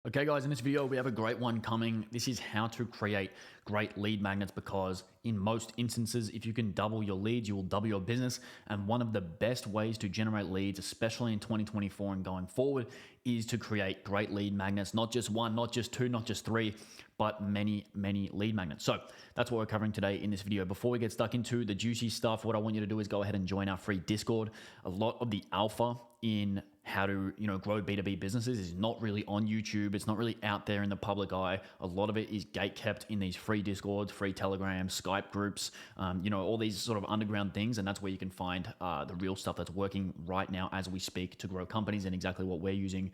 Okay guys, in this video we have a great one coming. This is how to create great lead magnets, because in most instances, if you can double your leads, you will double your business. And one of the best ways to generate leads, especially in 2024 and going forward, is to create great lead magnets. Not just one, not just two, not just three, but many lead magnets. So that's what we're covering today in this video. Before we get stuck into the juicy stuff, what I want you to do is go ahead and join our free Discord. A lot of the alpha in how to grow B2B businesses is not really on YouTube. It's not really out there in the public eye. A lot of it is gate kept in these free Discords, free Telegrams, Skype groups, all these sort of underground things. And that's where you can find the real stuff that's working right now as we speak to grow companies, and exactly what we're using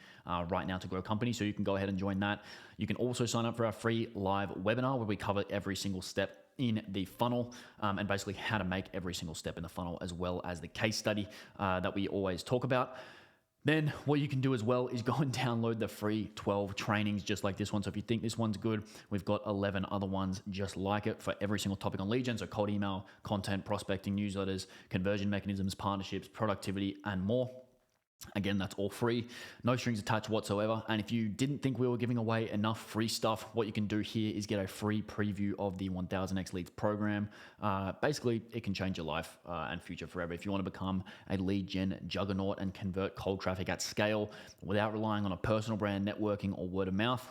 right now to grow companies. So you can go ahead and join that. You can also sign up for our free live webinar where we cover every single step in the funnel, and basically how to make every single step in the funnel, as well as the case study that we always talk about. Then what you can do as well is go and download the free 12 trainings just like this one. So if you think this one's good, we've got 11 other ones just like it for every single topic on lead gen. So cold email, content, prospecting, newsletters, conversion mechanisms, partnerships, productivity, and more. Again, that's all free, no strings attached whatsoever. And if you didn't think we were giving away enough free stuff, what you can do here is get a free preview of the 1000x Leads program. Basically, it can change your life and future forever. If you want to become a lead gen juggernaut and convert cold traffic at scale without relying on a personal brand, networking, or word of mouth,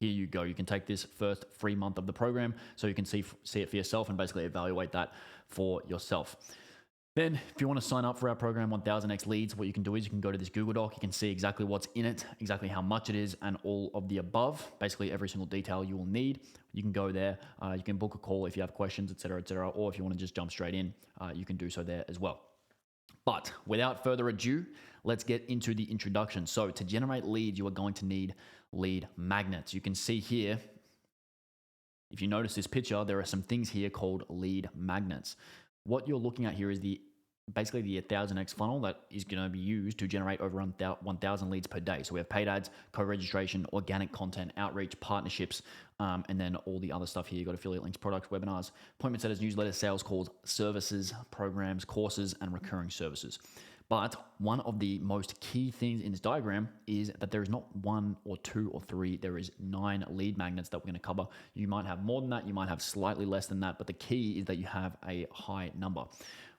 here you go. You can take this first free month of the program so you can see it for yourself and basically evaluate that for yourself. Then if you want to sign up for our program 1000x Leads, what you can do is you can go to this Google Doc. You can see exactly what's in it, exactly how much it is, and all of the above, basically every single detail you will need. You can go there. You can book a call if you have questions, etc., or if you want to just jump straight in, you can do so there as well. But without further ado, let's get into the introduction. So to generate leads, you are going to need lead magnets. You can see here, if you notice this picture, there are some things here called lead magnets. What you're looking at here is basically the 1000x funnel that is going to be used to generate over 1,000 leads per day. So we have paid ads, co-registration, organic content, outreach, partnerships, and then all the other stuff here. You've got affiliate links, products, webinars, appointment setters, newsletters, sales calls, services, programs, courses, and recurring services. But one of the most key things in this diagram is that there is not one or two or three, there is 9 lead magnets that we're going to cover. You might have more than that, you might have slightly less than that, but the key is that you have a high number.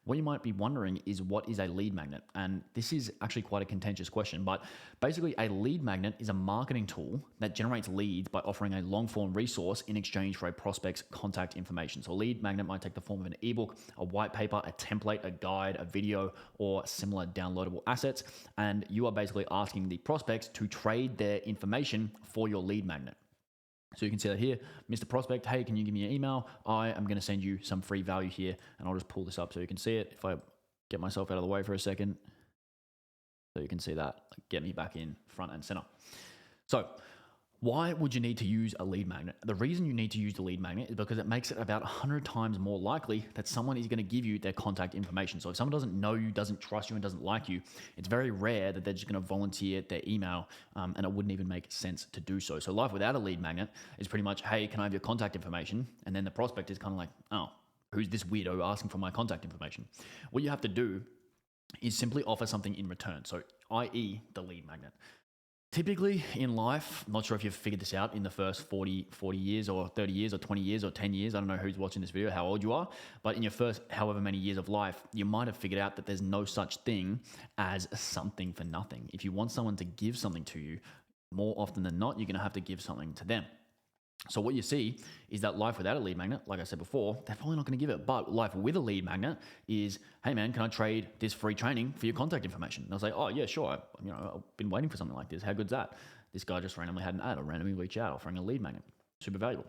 What you might be wondering is, what is a lead magnet? And this is actually quite a contentious question, but basically a lead magnet is a marketing tool that generates leads by offering a long form resource in exchange for a prospect's contact information. So a lead magnet might take the form of an ebook, a white paper, a template, a guide, a video, or similar downloadable assets. And you are basically asking the prospects to trade their information for your lead magnet. So you can see that here, Mr. Prospect, hey, can you give me your email? I am going to send you some free value here, and I'll just pull this up so you can see it. If I get myself out of the way for a second, so you can see that, get me back in front and center. So why would you need to use a lead magnet? The reason you need to use the lead magnet is because it makes it about 100 times more likely that someone is going to give you their contact information. So if someone doesn't know you, doesn't trust you, and doesn't like you, it's very rare that they're just going to volunteer their email, and it wouldn't even make sense to do so. So life without a lead magnet is pretty much, hey, can I have your contact information? And then the prospect is kind of like, oh, who's this weirdo asking for my contact information? What you have to do is simply offer something in return. So i.e. the lead magnet. Typically in life, I'm not sure if you've figured this out in the first 40 years or 30 years or 20 years or 10 years. I don't know who's watching this video, how old you are, but in your first however many years of life, you might have figured out that there's no such thing as something for nothing. If you want someone to give something to you, more often than not, you're going to have to give something to them. So what you see is that life without a lead magnet, like I said before, they're probably not going to give it. But life with a lead magnet is, hey man, can I trade this free training for your contact information? And I'll say, oh yeah, sure. I've been waiting for something like this. How good's that? This guy just randomly had an ad. I'll randomly reach out offering a lead magnet. Super valuable.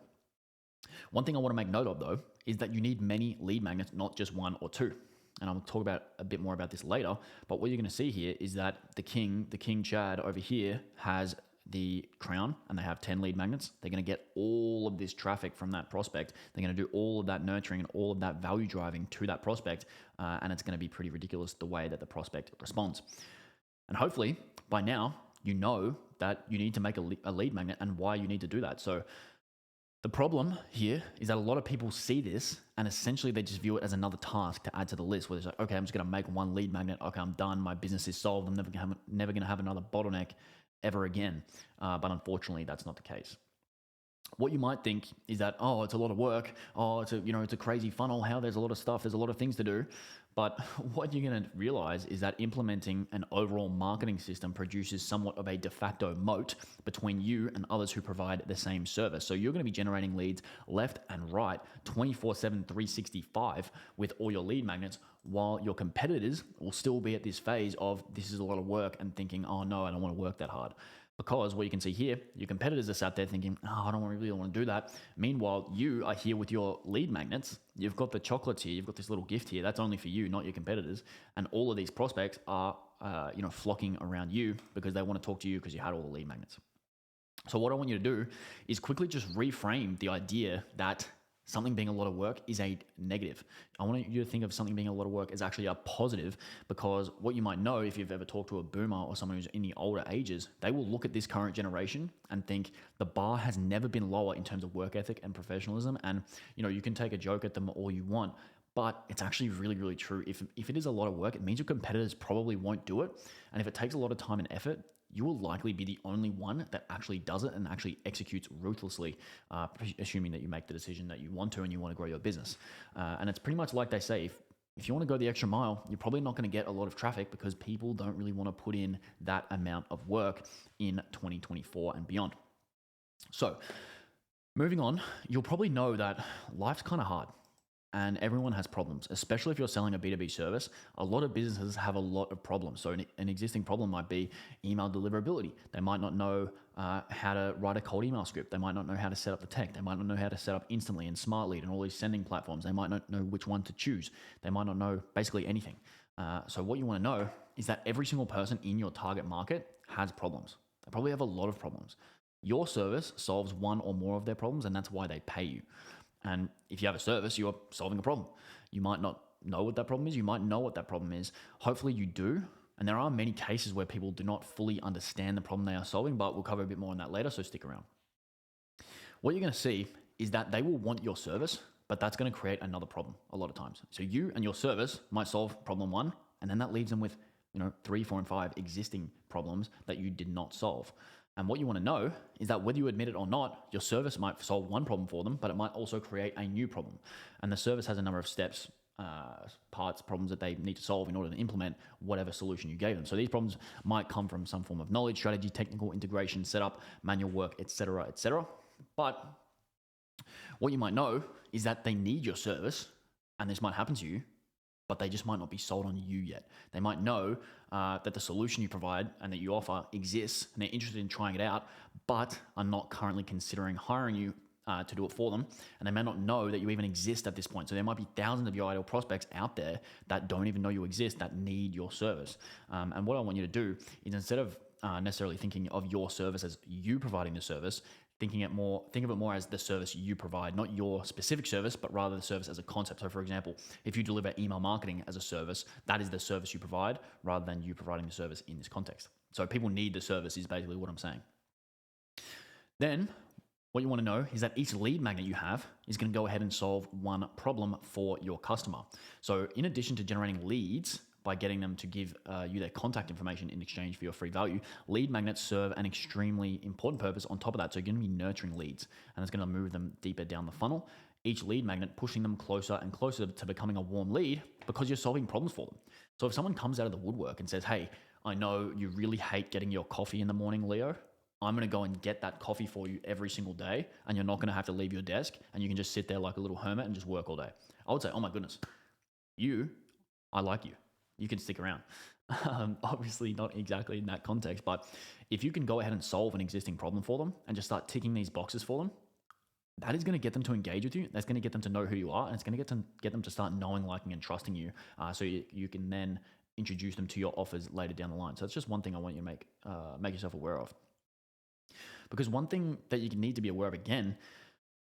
One thing I want to make note of though is that you need many lead magnets, not just one or two. And I'll talk about a bit more about this later. But what you're going to see here is that the King Chad over here has the crown, and they have 10 lead magnets. They're going to get all of this traffic from that prospect. They're going to do all of that nurturing and all of that value driving to that prospect. And it's going to be pretty ridiculous the way that the prospect responds. And hopefully by now, you know that you need to make a lead magnet and why you need to do that. So the problem here is that a lot of people see this and essentially they just view it as another task to add to the list, where it's like, okay, I'm just going to make one lead magnet. Okay, I'm done. My business is solved. I'm never going to have another bottleneck. ever again. But unfortunately, that's not the case. What you might think is that, oh, it's a lot of work. Oh, it's a crazy funnel. How there's a lot of stuff. There's a lot of things to do. But what you're going to realize is that implementing an overall marketing system produces somewhat of a de facto moat between you and others who provide the same service. So you're going to be generating leads left and right, 24/7, 365 with all your lead magnets, while your competitors will still be at this phase of this is a lot of work and thinking, oh no, I don't want to work that hard. Because what you can see here, your competitors are sat there thinking, oh, I don't really want to do that. Meanwhile, you are here with your lead magnets. You've got the chocolates here. You've got this little gift here. That's only for you, not your competitors. And all of these prospects are, flocking around you because they want to talk to you because you had all the lead magnets. So what I want you to do is quickly just reframe the idea that something being a lot of work is a negative. I want you to think of something being a lot of work as actually a positive, because what you might know if you've ever talked to a boomer or someone who's in the older ages, they will look at this current generation and think the bar has never been lower in terms of work ethic and professionalism. And, you can take a joke at them all you want, but it's actually really, really true. If it is a lot of work, it means your competitors probably won't do it. And if it takes a lot of time and effort, you will likely be the only one that actually does it and actually executes ruthlessly, assuming that you make the decision that you want to and you want to grow your business. And it's pretty much like they say, if you want to go the extra mile, you're probably not going to get a lot of traffic because people don't really want to put in that amount of work in 2024 and beyond. So moving on, you'll probably know that life's kind of hard. And everyone has problems, especially if you're selling a B2B service. A lot of businesses have a lot of problems. So an existing problem might be email deliverability. They might not know how to write a cold email script. They might not know how to set up the tech. They might not know how to set up Instantly and SmartLead and all these sending platforms. They might not know which one to choose. They might not know basically anything. So what you want to know is that every single person in your target market has problems. They probably have a lot of problems. Your service solves one or more of their problems, and that's why they pay you. And if you have a service, you're solving a problem. You might not know what that problem is. You might know what that problem is. Hopefully you do. And there are many cases where people do not fully understand the problem they are solving, but we'll cover a bit more on that later, so stick around. What you're going to see is that they will want your service, but that's going to create another problem a lot of times. So you and your service might solve problem one, and then that leaves them with 3, 4, and 5 existing problems that you did not solve. And what you want to know is that whether you admit it or not, your service might solve one problem for them, but it might also create a new problem. And the service has a number of steps, problems that they need to solve in order to implement whatever solution you gave them. So these problems might come from some form of knowledge, strategy, technical integration, setup, manual work, etc., etc. But what you might know is that they need your service, and this might happen to you, but they just might not be sold on you yet. They might know that the solution you provide and that you offer exists, and they're interested in trying it out, but are not currently considering hiring you to do it for them. And they may not know that you even exist at this point. So there might be thousands of your ideal prospects out there that don't even know you exist, that need your service. And what I want you to do is, instead of necessarily thinking of your service as you providing the service, think of it more as the service you provide, not your specific service, but rather the service as a concept. So for example, if you deliver email marketing as a service, that is the service you provide rather than you providing the service in this context. So people need the service is basically what I'm saying. Then what you want to know is that each lead magnet you have is going to go ahead and solve one problem for your customer. So in addition to generating leads by getting them to give you their contact information in exchange for your free value, lead magnets serve an extremely important purpose on top of that. So you're going to be nurturing leads, and it's going to move them deeper down the funnel. Each lead magnet pushing them closer and closer to becoming a warm lead because you're solving problems for them. So if someone comes out of the woodwork and says, hey, I know you really hate getting your coffee in the morning, Leo. I'm going to go and get that coffee for you every single day, and you're not going to have to leave your desk, and you can just sit there like a little hermit and just work all day. I would say, oh my goodness, I like you. You can stick around. Obviously not exactly in that context, but if you can go ahead and solve an existing problem for them and just start ticking these boxes for them, that is going to get them to engage with you. That's going to get them to know who you are, and it's going to get them to start knowing, liking, and trusting you, so you can then introduce them to your offers later down the line. So that's just one thing I want you to make yourself aware of. Because one thing that you need to be aware of again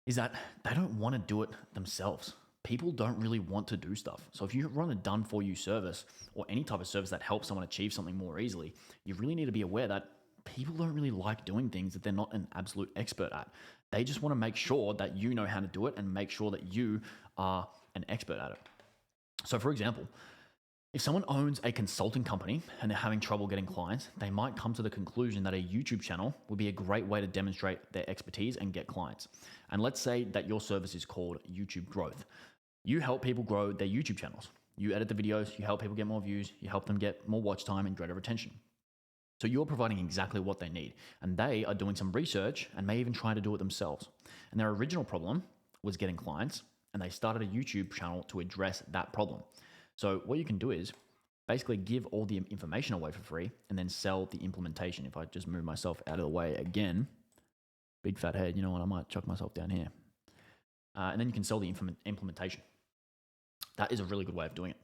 is that they don't want to do it themselves. People don't really want to do stuff. So if you run a done-for-you service or any type of service that helps someone achieve something more easily, you really need to be aware that people don't really like doing things that they're not an absolute expert at. They just want to make sure that you know how to do it and make sure that you are an expert at it. So for example, If someone owns a consulting company and they're having trouble getting clients, they might come to the conclusion that a YouTube channel would be a great way to demonstrate their expertise and get clients. And let's say that your service is called YouTube Growth. You help people grow their YouTube channels. You edit the videos, you help people get more views, you help them get more watch time and greater retention. So you're providing exactly what they need. And they are doing some research and may even try to do it themselves. And their original problem was getting clients, and they started a YouTube channel to address that problem. So what you can do is basically give all the information away for free and then sell the implementation. If I just move myself out of the way again, big fat head, you know what, I might chuck myself down here. And then you can sell the implementation. That is a really good way of doing it.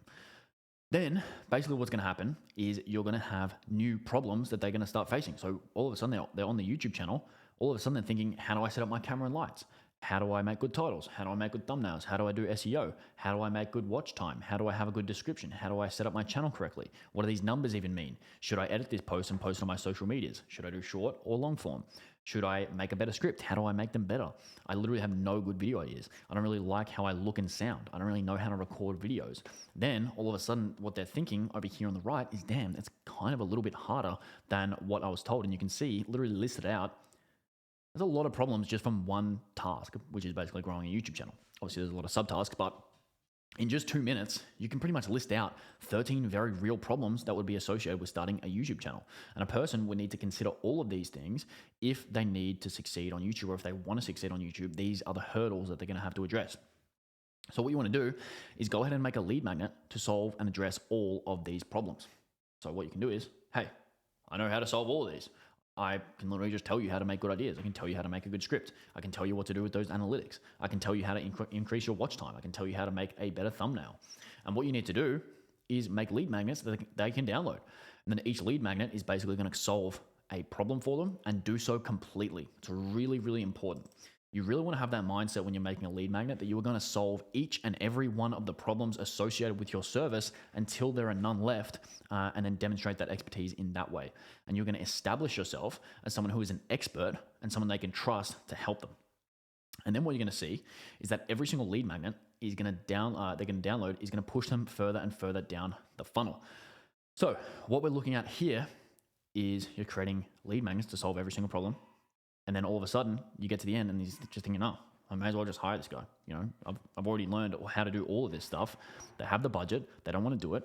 Then basically what's going to happen is you're going to have new problems that they're going to start facing. So all of a sudden they're on the YouTube channel. All of a sudden they're thinking, how do I set up my camera and lights? How do I make good titles? How do I make good thumbnails? How do I do SEO? How do I make good watch time? How do I have a good description? How do I set up my channel correctly? What do these numbers even mean? Should I edit this post and post on my social medias? Should I do short or long form? Should I make a better script? How do I make them better? I literally have no good video ideas. I don't really like how I look and sound. I don't really know how to record videos. Then all of a sudden what they're thinking over here on the right is, damn, that's kind of a little bit harder than what I was told. And you can see literally listed out, there's a lot of problems just from one task, which is basically growing a YouTube channel. Obviously, there's a lot of subtasks, but in just 2 minutes, you can pretty much list out 13 very real problems that would be associated with starting a YouTube channel. And a person would need to consider all of these things if they need to succeed on YouTube, or if they want to succeed on YouTube. These are the hurdles that they're going to have to address. So what you want to do is go ahead and make a lead magnet to solve and address all of these problems. So what you can do is, hey, I know how to solve all of these. I can literally just tell you how to make good ideas. I can tell you how to make a good script. I can tell you what to do with those analytics. I can tell you how to increase your watch time. I can tell you how to make a better thumbnail. And what you need to do is make lead magnets that they can download. And then each lead magnet is basically going to solve a problem for them and do so completely. It's really, really important. You really want to have that mindset when you're making a lead magnet that you are going to solve each and every one of the problems associated with your service until there are none left, and then demonstrate that expertise in that way. And you're going to establish yourself as someone who is an expert and someone they can trust to help them. And then what you're going to see is that every single lead magnet is going to download is going to push them further and further down the funnel. So what we're looking at here is you're creating lead magnets to solve every single problem. And then all of a sudden you get to the end and he's just thinking, no, I may as well just hire this guy. You know, I've already learned how to do all of this stuff. They have the budget. They don't want to do it.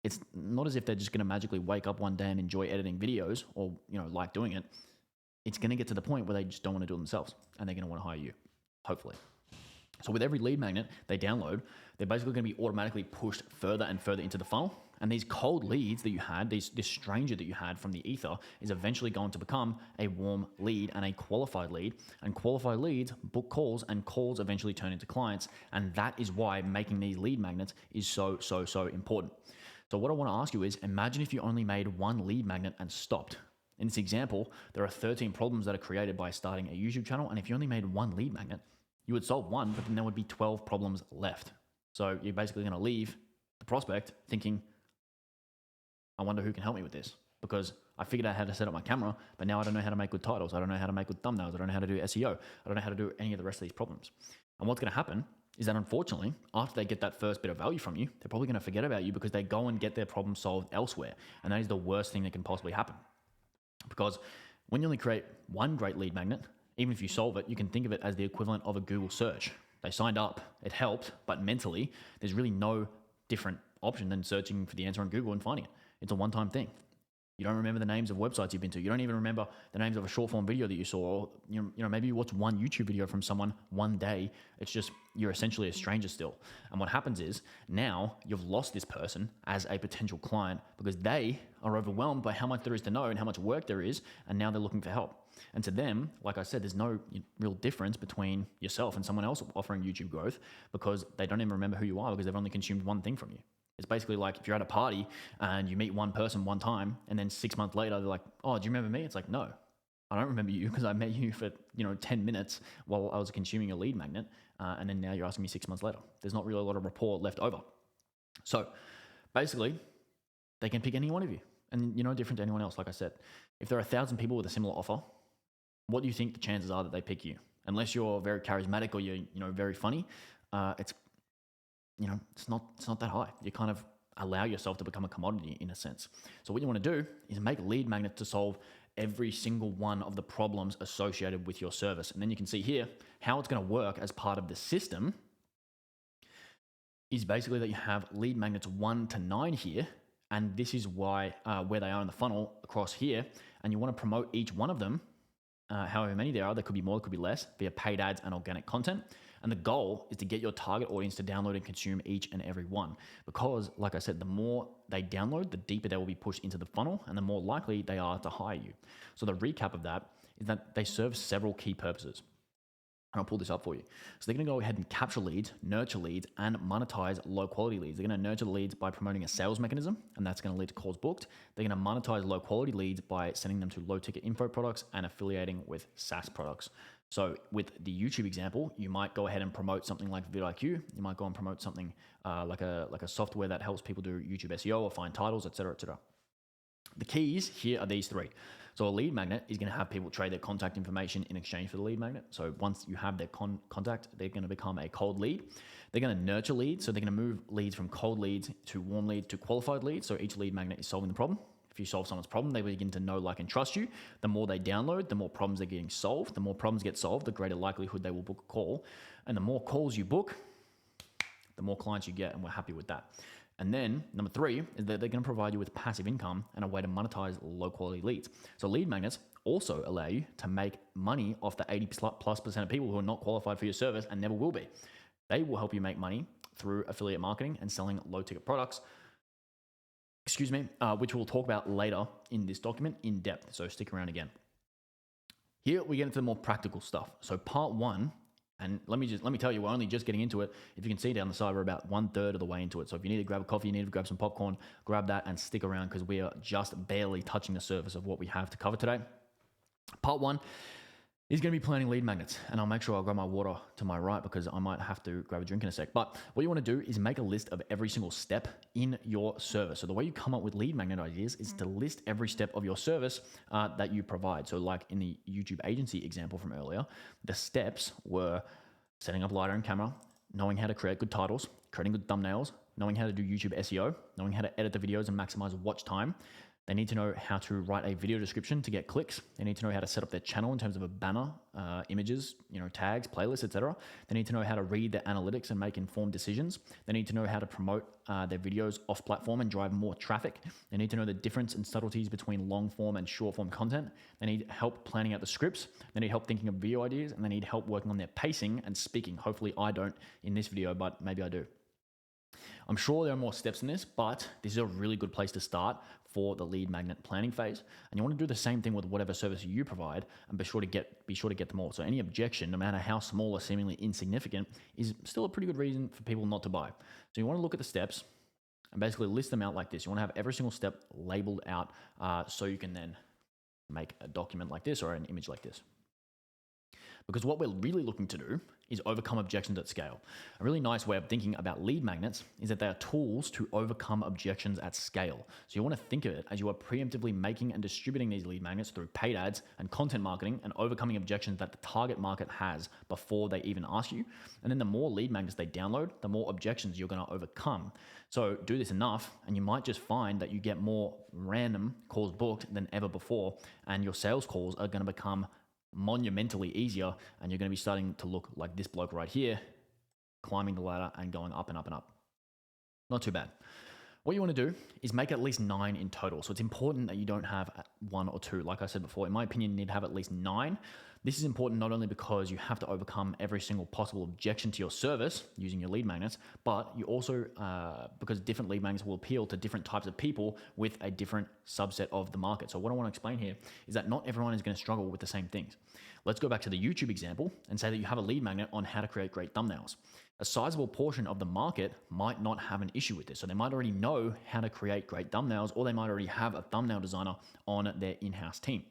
It's not as if they're just going to magically wake up one day and enjoy editing videos or, you know, like doing it. It's going to get to the point where they just don't want to do it themselves and they're going to want to hire you, hopefully. So with every lead magnet they download, they're basically going to be automatically pushed further and further into the funnel. And these cold leads that you had, this stranger that you had from the ether, is eventually going to become a warm lead and a qualified lead. And qualified leads book calls, and calls eventually turn into clients. And that is why making these lead magnets is so, so, so important. So what I want to ask you is, imagine if you only made one lead magnet and stopped. In this example, there are 13 problems that are created by starting a YouTube channel. And if you only made one lead magnet, you would solve one, but then there would be 12 problems left. So you're basically going to leave the prospect thinking, I wonder who can help me with this, because I figured out how to set up my camera, but now I don't know how to make good titles. I don't know how to make good thumbnails. I don't know how to do SEO. I don't know how to do any of the rest of these problems. And what's going to happen is that, unfortunately, after they get that first bit of value from you, they're probably going to forget about you because they go and get their problem solved elsewhere. And that is the worst thing that can possibly happen. Because when you only create one great lead magnet, even if you solve it, you can think of it as the equivalent of a Google search. They signed up, it helped, but mentally, there's really no different option than searching for the answer on Google and finding it. It's a one-time thing. You don't remember the names of websites you've been to. You don't even remember the names of a short-form video that you saw. Or, you know, maybe you watch one YouTube video from someone one day. It's just you're essentially a stranger still. And what happens is now you've lost this person as a potential client because they are overwhelmed by how much there is to know and how much work there is, and now they're looking for help. And to them, like I said, there's no real difference between yourself and someone else offering YouTube growth because they don't even remember who you are because they've only consumed one thing from you. It's basically like if you're at a party and you meet one person one time and then 6 months later they're like, oh, do you remember me? It's like, no, I don't remember you because I met you for 10 minutes while I was consuming a lead magnet, and then now you're asking me 6 months later. There's not really a lot of rapport left over. So basically, they can pick any one of you, and you're no different to anyone else. Like I said, if there are 1,000 people with a similar offer, what do you think the chances are that they pick you? Unless you're very charismatic or you're very funny, it's not that high. You're kind of allow yourself to become a commodity in a sense. So what you want to do is make lead magnets to solve every single one of the problems associated with your service. And then you can see here how it's going to work as part of the system is basically that you have lead magnets 1 to 9 here. And this is why where they are in the funnel across here. And you want to promote each one of them, however many there are. There could be more, there could be less, via paid ads and organic content. And the goal is to get your target audience to download and consume each and every one. Because, like I said, the more they download, the deeper they will be pushed into the funnel and the more likely they are to hire you. So the recap of that is that they serve several key purposes. And I'll pull this up for you. So they're going to go ahead and capture leads, nurture leads, and monetize low quality leads. They're going to nurture the leads by promoting a sales mechanism, and that's going to lead to calls booked. They're going to monetize low quality leads by sending them to low ticket info products and affiliating with SaaS products. So with the YouTube example, you might go ahead and promote something like vidIQ. You might go and promote something like a software that helps people do YouTube SEO or find titles, etc., etc. The keys here are these three. So a lead magnet is going to have people trade their contact information in exchange for the lead magnet. So once you have their contact, they're going to become a cold lead. They're going to nurture leads. So they're going to move leads from cold leads to warm leads to qualified leads. So each lead magnet is solving the problem. If you solve someone's problem, they begin to know, like, and trust you. The more they download, the more problems they're getting solved. The more problems get solved, the greater likelihood they will book a call. And the more calls you book, the more clients you get, and we're happy with that. And then number three is that they're going to provide you with passive income and a way to monetize low quality leads. So lead magnets also allow you to make money off the 80+% of people who are not qualified for your service and never will be. They will help you make money through affiliate marketing and selling low ticket products, which we'll talk about later in this document in depth. So stick around again. Here we get into the more practical stuff. So part one, and let me tell you, we're only just getting into it. If you can see down the side, we're about 1/3 of the way into it. So if you need to grab a coffee, you need to grab some popcorn, grab that and stick around because we are just barely touching the surface of what we have to cover today. Part one is going to be planning lead magnets, and I'll make sure I'll grab my water to my right because I might have to grab a drink in a sec. But what you want to do is make a list of every single step in your service. So the way you come up with lead magnet ideas is to list every step of your service that you provide. So like in the YouTube agency example from earlier, the steps were setting up lighter and camera, knowing how to create good titles, creating good thumbnails, knowing how to do YouTube SEO, knowing how to edit the videos and maximize watch time. They need to know how to write a video description to get clicks. They need to know how to set up their channel in terms of a banner, images, tags, playlists, etc. They need to know how to read their analytics and make informed decisions. They need to know how to promote their videos off platform and drive more traffic. They need to know the difference and subtleties between long form and short form content. They need help planning out the scripts. They need help thinking of video ideas, and they need help working on their pacing and speaking. Hopefully I don't in this video, but maybe I do. I'm sure there are more steps in this, but this is a really good place to start for the lead magnet planning phase. And you want to do the same thing with whatever service you provide, and be sure to get them all. So any objection, no matter how small or seemingly insignificant, is still a pretty good reason for people not to buy. So you want to look at the steps and basically list them out like this. You want to have every single step labeled out so you can then make a document like this or an image like this. Because what we're really looking to do is overcome objections at scale. A really nice way of thinking about lead magnets is that they are tools to overcome objections at scale. So you want to think of it as you are preemptively making and distributing these lead magnets through paid ads and content marketing and overcoming objections that the target market has before they even ask you. And then the more lead magnets they download, the more objections you're going to overcome. So do this enough and you might just find that you get more random calls booked than ever before, and your sales calls are going to become monumentally easier, and you're going to be starting to look like this bloke right here, climbing the ladder and going up and up and up. Not too bad. What you want to do is make at least 9 in total. So it's important that you don't have 1 or 2. Like I said before, in my opinion, you need to have at least 9. This is important not only because you have to overcome every single possible objection to your service using your lead magnets, but you also, because different lead magnets will appeal to different types of people with a different subset of the market. So what I want to explain here is that not everyone is going to struggle with the same things. Let's go back to the YouTube example and say that you have a lead magnet on how to create great thumbnails. A sizable portion of the market might not have an issue with this. So they might already know how to create great thumbnails, or they might already have a thumbnail designer on their in-house team.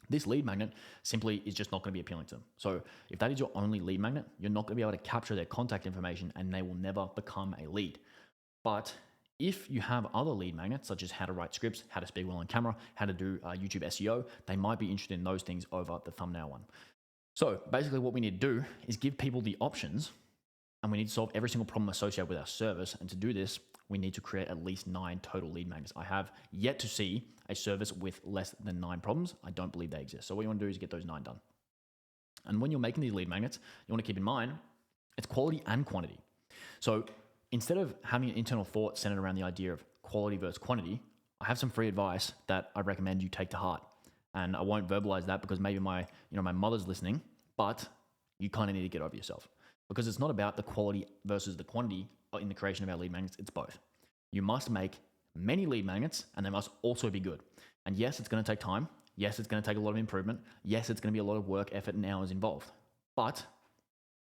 This lead magnet simply is just not going to be appealing to them. So if that is your only lead magnet, you're not going to be able to capture their contact information and they will never become a lead. But if you have other lead magnets, such as how to write scripts, how to speak well on camera, how to do YouTube SEO, they might be interested in those things over the thumbnail one. So basically what we need to do is give people the options, and we need to solve every single problem associated with our service. And to do this, we need to create at least 9 total lead magnets. I have yet to see a service with less than 9 problems. I don't believe they exist. So what you want to do is get those 9 done. And when you're making these lead magnets, you want to keep in mind it's quality and quantity. So instead of having an internal thought centered around the idea of quality versus quantity, I have some free advice that I recommend you take to heart. And I won't verbalize that because maybe my mother's listening, but you kind of need to get over yourself, because it's not about the quality versus the quantity in the creation of our lead magnets. It's both. You must make many lead magnets and they must also be good. And yes, it's going to take time. Yes, it's going to take a lot of improvement. Yes, it's going to be a lot of work, effort, and hours involved. But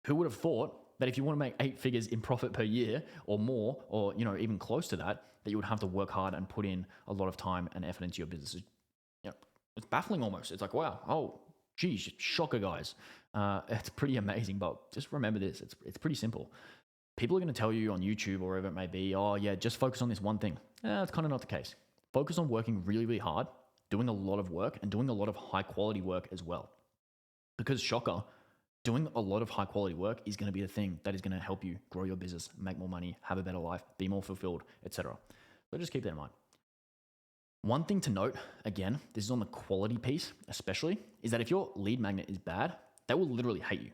who would have thought that if you want to make 8 figures in profit per year or more, or even close to that, that you would have to work hard and put in a lot of time and effort into your business? It's baffling almost. It's like, wow, oh, geez, shocker, guys. It's pretty amazing, but just remember this. It's pretty simple. People are going to tell you on YouTube or wherever it may be, oh yeah, just focus on this one thing. It's kind of not the case. Focus on working really, really hard, doing a lot of work, and doing a lot of high quality work as well. Because shocker, doing a lot of high quality work is going to be the thing that is going to help you grow your business, make more money, have a better life, be more fulfilled, etc. So just keep that in mind. One thing to note, again, this is on the quality piece especially, is that if your lead magnet is bad, they will literally hate you.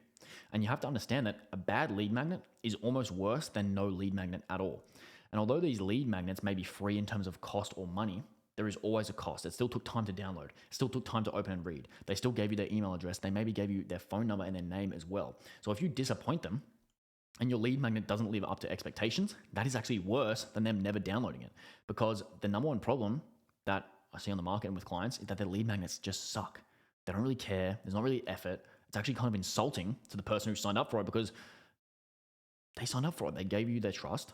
And you have to understand that a bad lead magnet is almost worse than no lead magnet at all. And although these lead magnets may be free in terms of cost or money, there is always a cost. It still took time to download. It still took time to open and read. They still gave you their email address. They maybe gave you their phone number and their name as well. So if you disappoint them and your lead magnet doesn't live up to expectations, that is actually worse than them never downloading it. Because the number one problem that I see on the market and with clients is that their lead magnets just suck. They don't really care. There's not really effort. It's actually kind of insulting to the person who signed up for it, because they signed up for it. They gave you their trust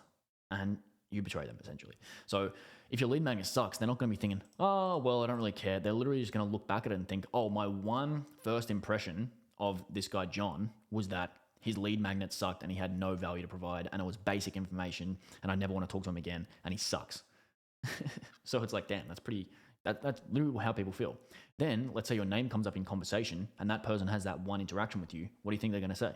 and you betray them essentially. So if your lead magnet sucks, they're not going to be thinking, oh, well, I don't really care. They're literally just going to look back at it and think, oh, my one first impression of this guy, John, was that his lead magnet sucked and he had no value to provide and it was basic information and I never want to talk to him again and he sucks. So it's like, damn, that's literally how people feel. Then let's say your name comes up in conversation and that person has that one interaction with you. What do you think they're going to say?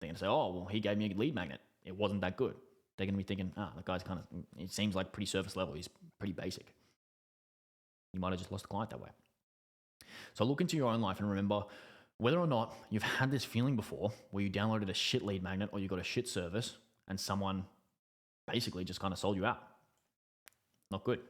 They're going to say, oh, well, he gave me a lead magnet. It wasn't that good. They're going to be thinking, that guy's it seems like pretty surface level. He's pretty basic. You might have just lost the client that way. So look into your own life and remember whether or not you've had this feeling before where you downloaded a shit lead magnet or you got a shit service and someone basically just kind of sold you out. Not good.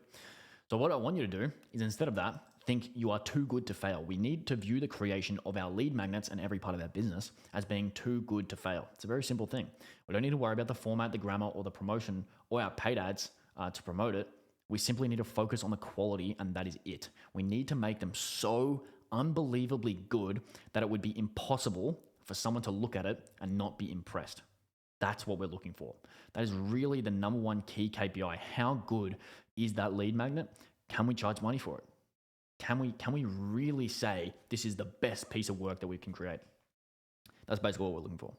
So what I want you to do is, instead of that, think you are too good to fail. We need to view the creation of our lead magnets and every part of our business as being too good to fail. It's a very simple thing. We don't need to worry about the format, the grammar, or the promotion, or our paid ads to promote it. We simply need to focus on the quality, and that is it. We need to make them so unbelievably good that it would be impossible for someone to look at it and not be impressed. That's what we're looking for. That is really the number one key KPI. How good is that lead magnet? Can we charge money for it? Can we really say this is the best piece of work that we can create? That's basically what we're looking for.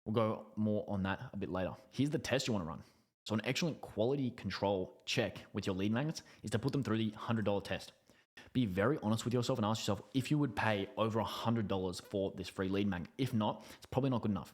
We'll go more on that a bit later. Here's the test you want to run. So an excellent quality control check with your lead magnets is to put them through the $100 test. Be very honest with yourself and ask yourself if you would pay over $100 for this free lead magnet. If not, it's probably not good enough.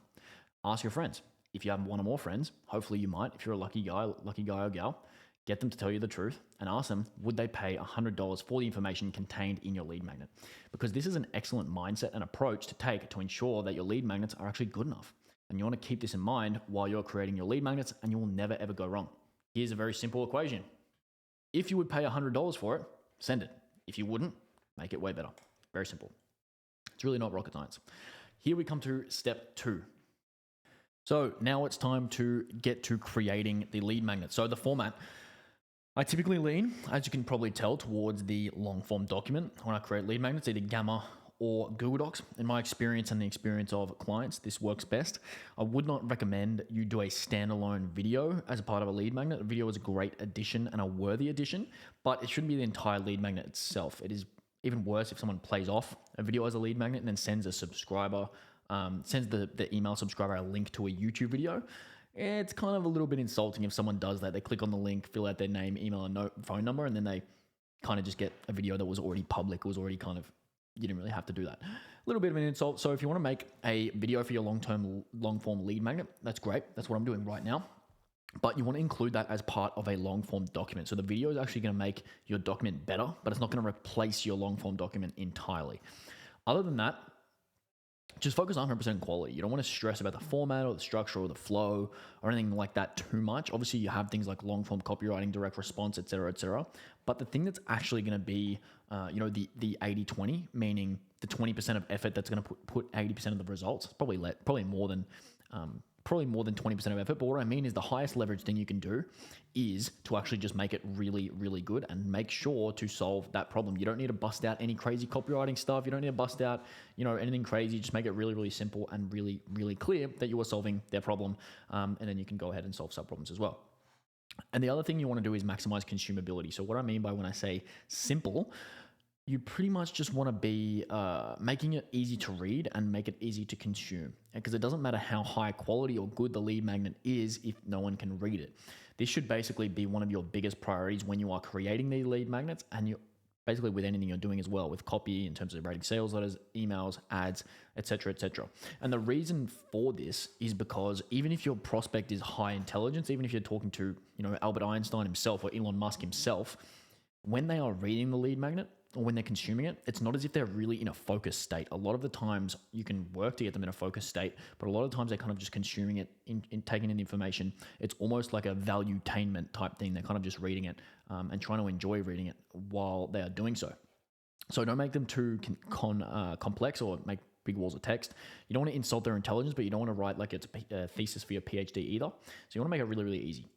Ask your friends. If you have one or more friends, hopefully you might. If you're a lucky guy or gal, get them to tell you the truth and ask them, would they pay $100 for the information contained in your lead magnet? Because this is an excellent mindset and approach to take to ensure that your lead magnets are actually good enough. And you want to keep this in mind while you're creating your lead magnets, and you will never ever go wrong. Here's a very simple equation. If you would pay $100 for it, send it. If you wouldn't, make it way better. Very simple. It's really not rocket science. Here we come to step 2. So now it's time to get to creating the lead magnet. So the format, I typically lean, as you can probably tell, towards the long form document when I create lead magnets, either Gamma or Google Docs. In my experience and the experience of clients, this works best. I would not recommend you do a standalone video as a part of a lead magnet. A video is a great addition and a worthy addition, but it shouldn't be the entire lead magnet itself. It is even worse if someone plays off a video as a lead magnet and then sends a subscriber, sends the email subscriber a link to a YouTube video. It's kind of a little bit insulting if someone does that. They click on the link, fill out their name, email, and phone number, and then they kind of just get a video that was already public, was already kind of, you didn't really have to do that. A little bit of an insult. So if you want to make a video for your long form lead magnet, that's great. That's what I'm doing right now. but you want to include that as part of a long form document. So the video is actually going to make your document better, but it's not going to replace your long form document entirely. Other than that, just focus on 100% quality. You don't want to stress about the format or the structure or the flow or anything like that too much. Obviously, you have things like long form copywriting, direct response, etc., etc. But the thing that's actually going to be, the 80-20, meaning the 20% of effort that's going to put 80% of the results. Probably more than 20% of effort. But what I mean is the highest leverage thing you can do is to actually just make it really, really good and make sure to solve that problem. You don't need to bust out any crazy copywriting stuff. You don't need to bust out, anything crazy. Just make it really, really simple and really, really clear that you are solving their problem. And then you can go ahead and solve sub problems as well. And the other thing you want to do is maximize consumability. So what I mean by when I say simple, you pretty much just want to be making it easy to read and make it easy to consume. Because it doesn't matter how high quality or good the lead magnet is if no one can read it. This should basically be one of your biggest priorities when you are creating these lead magnets, and you basically with anything you're doing as well, with copy in terms of writing sales letters, emails, ads, etc., etc. And the reason for this is because even if your prospect is high intelligence, even if you're talking to Albert Einstein himself or Elon Musk himself, when they are reading the lead magnet or when they're consuming it, it's not as if they're really in a focused state. A lot of the times you can work to get them in a focused state, but a lot of the times they're kind of just consuming it, in taking in information. It's almost like a valuetainment type thing. They're kind of just reading it and trying to enjoy reading it while they are doing so. So don't make them too complex or make big walls of text. You don't want to insult their intelligence, but you don't want to write like it's a thesis for your PhD either. So you want to make it really, really easy.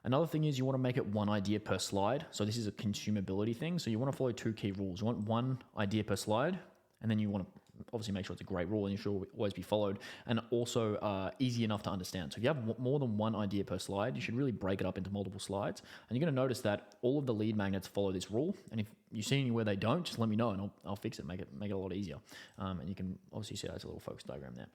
Another thing is you want to make it one idea per slide. So this is a consumability thing. So you want to follow two key rules. You want one idea per slide, and then you want to obviously make sure it's a great rule and it should always be followed, and also easy enough to understand. So if you have more than one idea per slide, you should really break it up into multiple slides. And you're going to notice that all of the lead magnets follow this rule. And if you see anywhere they don't, just let me know and I'll fix it, make it a lot easier. And you can obviously see that's a little focus diagram there.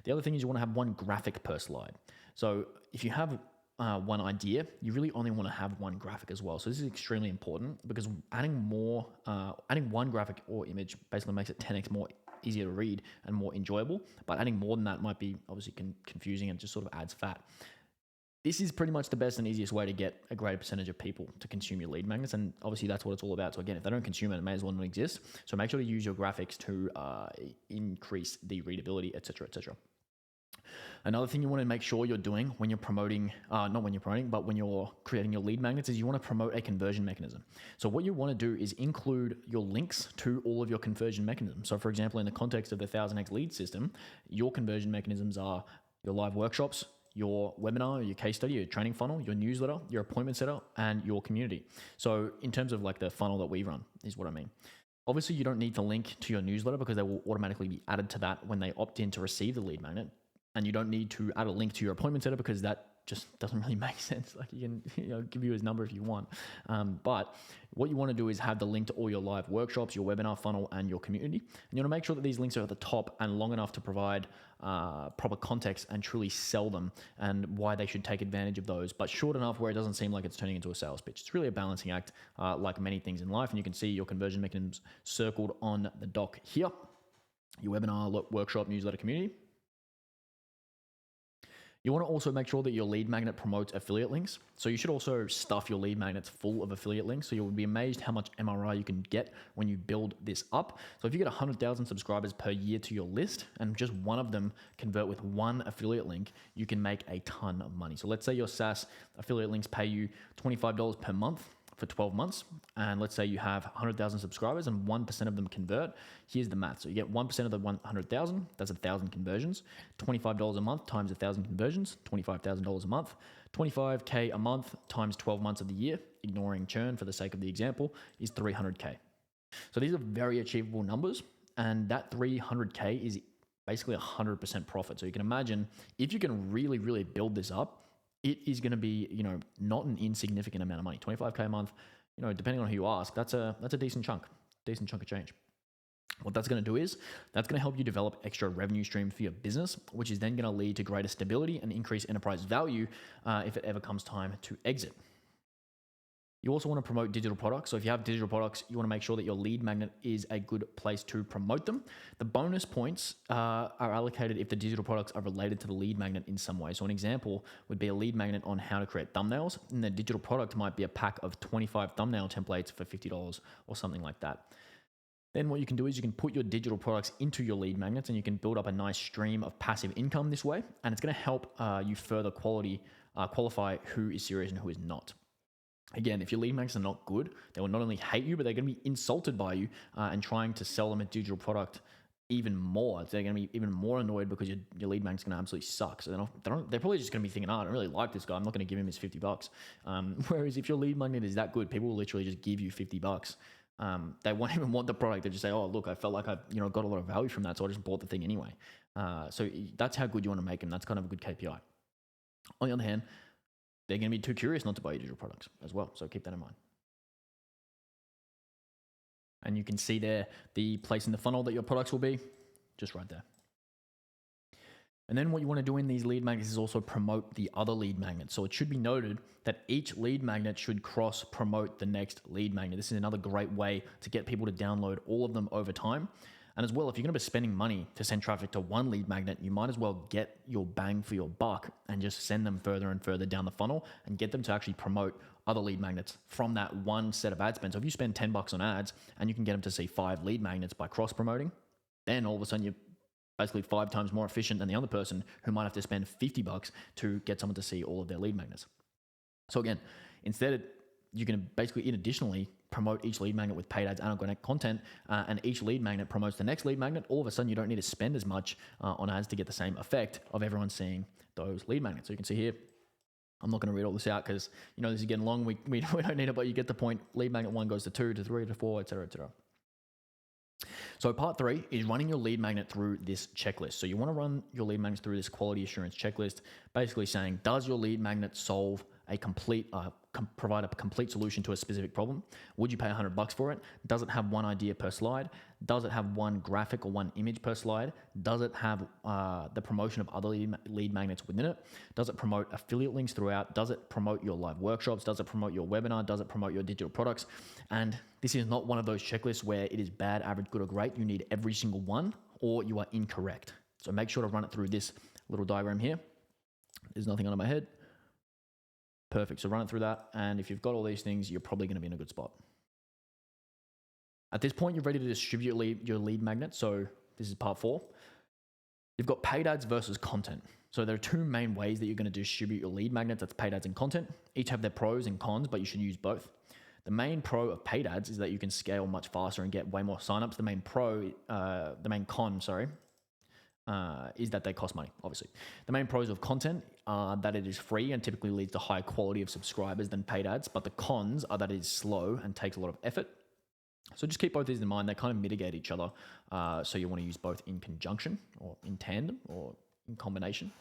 The other thing is you want to have one graphic per slide. So if you have one idea, you really only want to have one graphic as well. So this is extremely important because adding one graphic or image basically makes it 10x more easier to read and more enjoyable. But adding more than that might be obviously confusing and just sort of adds fat. This is pretty much the best and easiest way to get a greater percentage of people to consume your lead magnets. And obviously that's what it's all about. So again, if they don't consume it, it may as well not exist. So make sure to use your graphics to increase the readability, etc., etc. Another thing you want to make sure you're doing when you're promoting, not when you're promoting, but when you're creating your lead magnets, is you want to promote a conversion mechanism. So what you want to do is include your links to all of your conversion mechanisms. So for example, in the context of the 1000x lead system, your conversion mechanisms are your live workshops, your webinar, your case study, your training funnel, your newsletter, your appointment setter, and your community. So in terms of like the funnel that we run is what I mean. Obviously, you don't need to link to your newsletter because they will automatically be added to that when they opt in to receive the lead magnet. And you don't need to add a link to your appointment setter because that just doesn't really make sense. Like you can give you his number if you want. But what you want to do is have the link to all your live workshops, your webinar funnel, and your community. And you want to make sure that these links are at the top and long enough to provide proper context and truly sell them and why they should take advantage of those, but short enough where it doesn't seem like it's turning into a sales pitch. It's really a balancing act like many things in life. And you can see your conversion mechanisms circled on the doc here. Your webinar, workshop, newsletter, community. You want to also make sure that your lead magnet promotes affiliate links. So you should also stuff your lead magnets full of affiliate links. So you'll be amazed how much MRR you can get when you build this up. So if you get 100,000 subscribers per year to your list and just one of them convert with one affiliate link, you can make a ton of money. So let's say your SaaS affiliate links pay you $25 per month for 12 months. And let's say you have 100,000 subscribers and 1% of them convert. Here's the math. So you get 1% of the 100,000, that's 1,000 conversions, $25 a month times 1,000 conversions, $25,000 a month, 25K a month times 12 months of the year, ignoring churn for the sake of the example, is 300K. So these are very achievable numbers. And that 300K is basically 100% profit. So you can imagine if you can really, really build this up, it is going to be, not an insignificant amount of money. 25K a month, depending on who you ask, that's a decent chunk of change. What that's going to do is that's going to help you develop extra revenue streams for your business, which is then going to lead to greater stability and increase enterprise value if it ever comes time to exit. You also want to promote digital products. So if you have digital products, you want to make sure that your lead magnet is a good place to promote them. The bonus points are allocated if the digital products are related to the lead magnet in some way. So an example would be a lead magnet on how to create thumbnails, and the digital product might be a pack of 25 thumbnail templates for $50 or something like that. Then what you can do is you can put your digital products into your lead magnets, and you can build up a nice stream of passive income this way. And it's going to help you further qualify who is serious and who is not. Again, if your lead magnets are not good, they will not only hate you, but they're going to be insulted by you and trying to sell them a digital product even more. They're going to be even more annoyed because your lead magnet's going to absolutely suck. So they're probably just going to be thinking, I don't really like this guy. I'm not going to give him his $50. Whereas if your lead magnet is that good, people will literally just give you $50. They won't even want the product. They just say, oh, look, I felt like I got a lot of value from that, so I just bought the thing anyway. So that's how good you want to make them. That's kind of a good KPI. On the other hand, they're going to be too curious not to buy your digital products as well. So keep that in mind. And you can see there the place in the funnel that your products will be, just right there. And then what you want to do in these lead magnets is also promote the other lead magnets. So it should be noted that each lead magnet should cross promote the next lead magnet. This is another great way to get people to download all of them over time. And as well, if you're going to be spending money to send traffic to one lead magnet, you might as well get your bang for your buck and just send them further and further down the funnel and get them to actually promote other lead magnets from that one set of ad spend. So if you spend $10 on ads and you can get them to see 5 lead magnets by cross promoting, then all of a sudden you're basically 5 times more efficient than the other person who might have to spend $50 to get someone to see all of their lead magnets. So again, instead, you can basically additionally promote each lead magnet with paid ads and organic content, and each lead magnet promotes the next lead magnet. All of a sudden, you don't need to spend as much on ads to get the same effect of everyone seeing those lead magnets. So you can see here, I'm not going to read all this out because this is getting long. We don't need it, but you get the point. Lead magnet 1 goes to 2 to 3 to 4, etc., etc. So part 3 is running your lead magnet through this checklist. So you want to run your lead magnets through this quality assurance checklist, basically saying, does your lead magnet solve provide a complete solution to a specific problem? Would you pay $100 for it? Does it have one idea per slide? Does it have one graphic or one image per slide? Does it have the promotion of other lead magnets within it? Does it promote affiliate links throughout? Does it promote your live workshops? Does it promote your webinar? Does it promote your digital products? And this is not one of those checklists where it is bad, average, good, or great. You need every single one or you are incorrect. So make sure to run it through this little diagram here. There's nothing under my head. Perfect. So run it through that. And if you've got all these things, you're probably going to be in a good spot. At this point, you're ready to distribute your lead magnet. So this is part 4. You've got paid ads versus content. So there are 2 main ways that you're going to distribute your lead magnets. That's paid ads and content. Each have their pros and cons, but you should use both. The main pro of paid ads is that you can scale much faster and get way more signups. The main con, is that they cost money, obviously. The main pros of content are that it is free and typically leads to higher quality of subscribers than paid ads, but the cons are that it is slow and takes a lot of effort. So just keep both these in mind. They kind of mitigate each other. So you want to use both in conjunction or in tandem or in combination.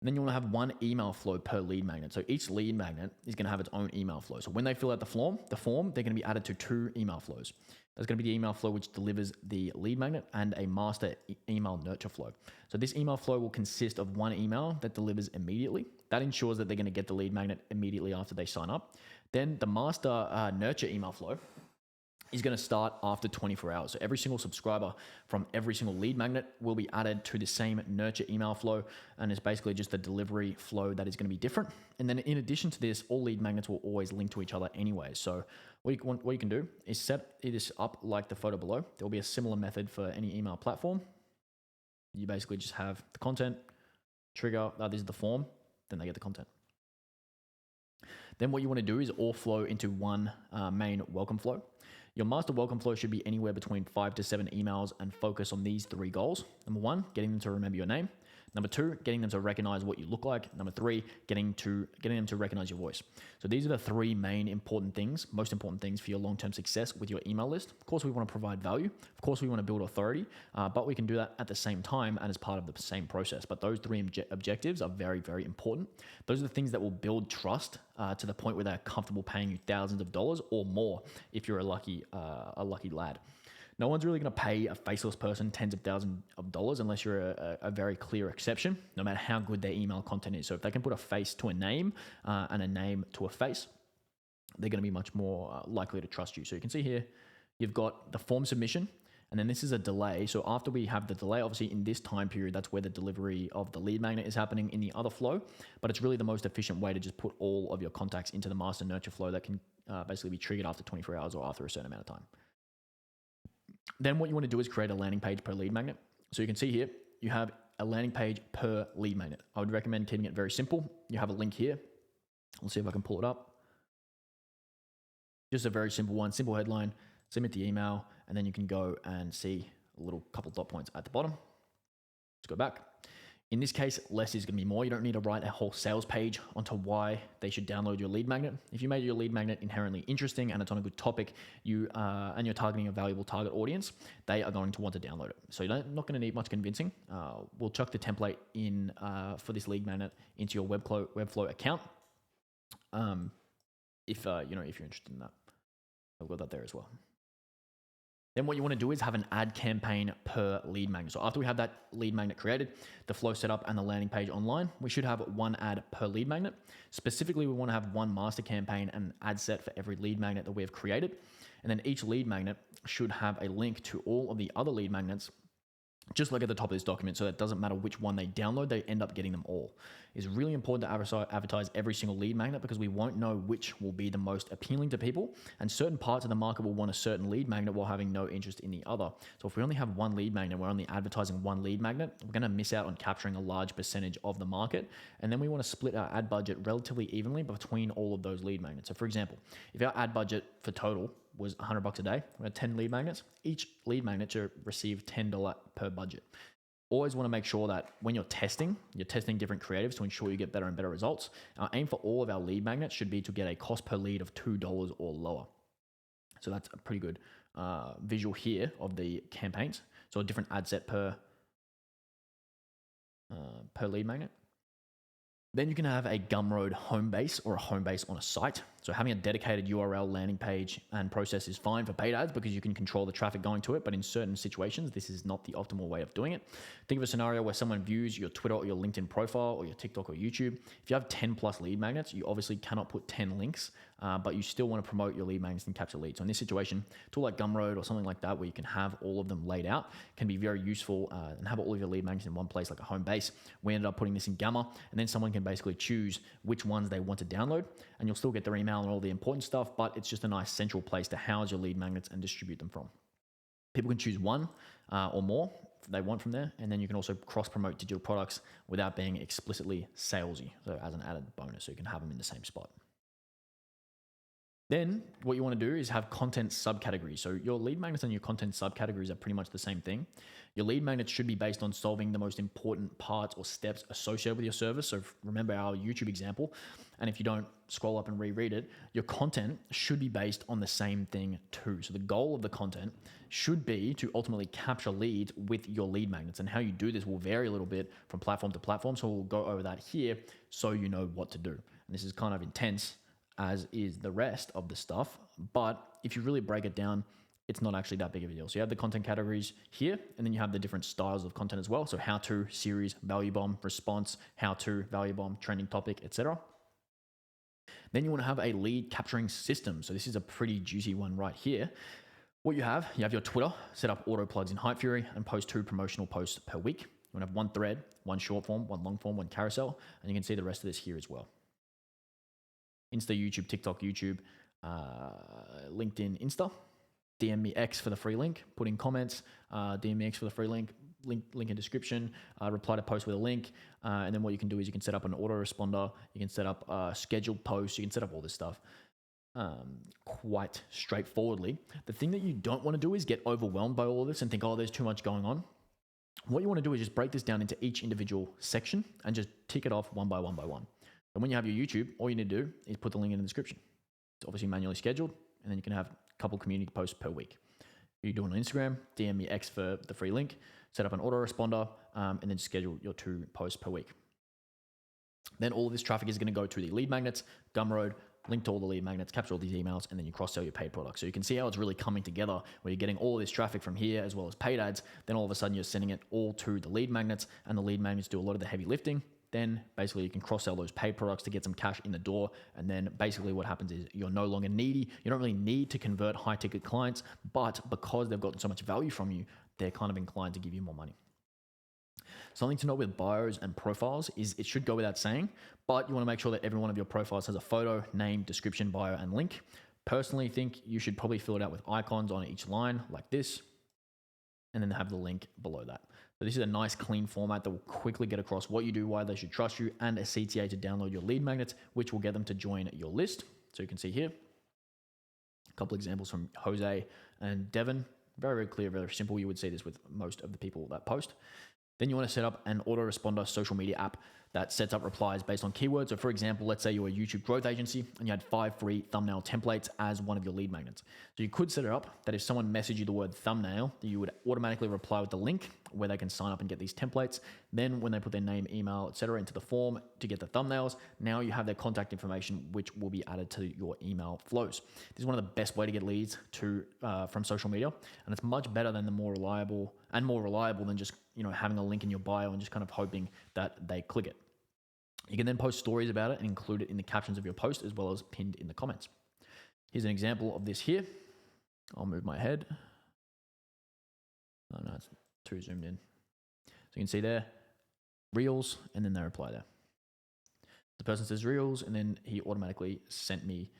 And then you want to have one email flow per lead magnet. So each lead magnet is going to have its own email flow. So when they fill out the form, they're going to be added to 2 email flows. There's going to be the email flow which delivers the lead magnet and a master email nurture flow. So this email flow will consist of one email that delivers immediately. That ensures that they're going to get the lead magnet immediately after they sign up. Then the master nurture email flow is going to start after 24 hours. So every single subscriber from every single lead magnet will be added to the same nurture email flow. And it's basically just a delivery flow that is going to be different. And then in addition to this, all lead magnets will always link to each other anyway. So what you can do is set this up like the photo below. There will be a similar method for any email platform. You basically just have the content, trigger, this is the form, then they get the content. Then what you want to do is all flow into one main welcome flow. Your master welcome flow should be anywhere between 5 to 7 emails and focus on these 3 goals. Number 1, getting them to remember your name. Number 2, getting them to recognize what you look like. Number 3, getting them to recognize your voice. So these are the 3 main most important things for your long-term success with your email list. Of course, we want to provide value. Of course, we want to build authority, but we can do that at the same time and as part of the same process. But those 3 objectives are very, very important. Those are the things that will build trust to the point where they're comfortable paying you thousands of dollars or more if you're a lucky lad. No one's really going to pay a faceless person tens of thousands of dollars unless you're a very clear exception, no matter how good their email content is. So if they can put a face to a name and a name to a face, they're going to be much more likely to trust you. So you can see here, you've got the form submission, and then this is a delay. So after we have the delay, obviously in this time period, that's where the delivery of the lead magnet is happening in the other flow, but it's really the most efficient way to just put all of your contacts into the master nurture flow that can basically be triggered after 24 hours or after a certain amount of time. Then what you want to do is create a landing page per lead magnet. So you can see here, you have a landing page per lead magnet. I would recommend keeping it very simple. You have a link here. Let's see if I can pull it up. Just a very simple one, simple headline, submit the email, and then you can go and see a little couple dot points at the bottom. Let's go back. In this case, less is going to be more. You don't need to write a whole sales page onto why they should download your lead magnet. If you made your lead magnet inherently interesting and it's on a good topic, and you're targeting a valuable target audience, they are going to want to download it. So you're not going to need much convincing. We'll chuck the template in for this lead magnet into your Webflow account. If you're interested in that, I've got that there as well. Then what you want to do is have an ad campaign per lead magnet. So after we have that lead magnet created, the flow set up and the landing page online, we should have one ad per lead magnet. Specifically, we want to have one master campaign and an ad set for every lead magnet that we have created. And then each lead magnet should have a link to all of the other lead magnets, just like at the top of this document, so that it doesn't matter which one they download, they end up getting them all. It's really important to advertise every single lead magnet because we won't know which will be the most appealing to people, and certain parts of the market will want a certain lead magnet while having no interest in the other. So if we only have one lead magnet, we're only advertising one lead magnet, we're going to miss out on capturing a large percentage of the market. And then we want to split our ad budget relatively evenly between all of those lead magnets. So for example, if our ad budget for total was $100 a day, we had 10 lead magnets, each lead magnet should receive $10 per budget. Always want to make sure that when you're testing different creatives to ensure you get better and better results. Our aim for all of our lead magnets should be to get a cost per lead of $2 or lower. So that's a pretty good visual here of the campaigns. So a different ad set per lead magnet. Then you can have a Gumroad home base or a home base on a site. So having a dedicated URL landing page and process is fine for paid ads because you can control the traffic going to it. But in certain situations, this is not the optimal way of doing it. Think of a scenario where someone views your Twitter or your LinkedIn profile or your TikTok or YouTube. If you have 10 plus lead magnets, you obviously cannot put 10 links, but you still want to promote your lead magnets and capture leads. So in this situation, a tool like Gumroad or something like that, where you can have all of them laid out, can be very useful and have all of your lead magnets in one place like a home base. We ended up putting this in Gamma, and then someone can basically choose which ones they want to download, and you'll still get their email and all the important stuff, but it's just a nice central place to house your lead magnets and distribute them from. People can choose one or more they want from there, and then you can also cross-promote digital products without being explicitly salesy, so as an added bonus, so you can have them in the same spot. Then what you want to do is have content subcategories. So your lead magnets and your content subcategories are pretty much the same thing. Your lead magnets should be based on solving the most important parts or steps associated with your service. So remember our YouTube example, and if you don't scroll up and reread it, your content should be based on the same thing too. So the goal of the content should be to ultimately capture leads with your lead magnets, and how you do this will vary a little bit from platform to platform. So we'll go over that here so you know what to do. And this is kind of intense, as is the rest of the stuff. But if you really break it down, it's not actually that big of a deal. So you have the content categories here, and then you have the different styles of content as well. So how to, series, value bomb, response, how to, value bomb, trending topic, etc. Then you want to have a lead capturing system. So this is a pretty juicy one right here. What you have your Twitter, set up auto plugs in Hypefury and post 2 promotional posts per week. You want to have one thread, one short form, one long form, one carousel, and you can see the rest of this here as well. Insta, YouTube, TikTok, YouTube, LinkedIn, Insta. DM me X for the free link. Put in comments. DM me X for the free link. Link in description. Reply to post with a link. And then what you can do is you can set up an autoresponder. You can set up scheduled posts. You can set up all this stuff quite straightforwardly. The thing that you don't want to do is get overwhelmed by all of this and think, oh, there's too much going on. What you want to do is just break this down into each individual section and just tick it off one by one by one. And when you have your YouTube, all you need to do is put the link in the description. It's obviously manually scheduled, and then you can have a couple community posts per week. If you do it on Instagram, DM me X for the free link, set up an autoresponder, and then schedule your 2 posts per week. Then all of this traffic is going to go to the lead magnets, Gumroad, link to all the lead magnets, capture all these emails, and then you cross-sell your paid products. So you can see how it's really coming together, where you're getting all this traffic from here as well as paid ads. Then all of a sudden you're sending it all to the lead magnets, and the lead magnets do a lot of the heavy lifting. then basically you can cross-sell those paid products to get some cash in the door. And then basically what happens is you're no longer needy. You don't really need to convert high-ticket clients, but because they've gotten so much value from you, they're kind of inclined to give you more money. Something to note with bios and profiles is it should go without saying, but you want to make sure that every one of your profiles has a photo, name, description, bio, and link. Personally, think you should probably fill it out with icons on each line like this, and then have the link below that. So this is a nice clean format that will quickly get across what you do, why they should trust you, and a CTA to download your lead magnets, which will get them to join your list. So you can see here a couple examples from Jose and Devin. Very, very clear, very simple. You would see this with most of the people that post. Then you want to set up an autoresponder social media app that sets up replies based on keywords. So for example, let's say you're a YouTube growth agency and you had 5 free thumbnail templates as one of your lead magnets. So you could set it up that if someone messaged you the word thumbnail, that you would automatically reply with the link where they can sign up and get these templates. Then when they put their name, email, etc. into the form to get the thumbnails, now you have their contact information, which will be added to your email flows. This is one of the best way to get leads from social media, and it's much better than more reliable than just having a link in your bio and just kind of hoping that they click it. You can then post stories about it and include it in the captions of your post as well as pinned in the comments. Here's an example of this here. I'll move my head. Oh no, it's too zoomed in. So you can see there, Reels, and then they reply there. The person says Reels, and then he automatically sent me.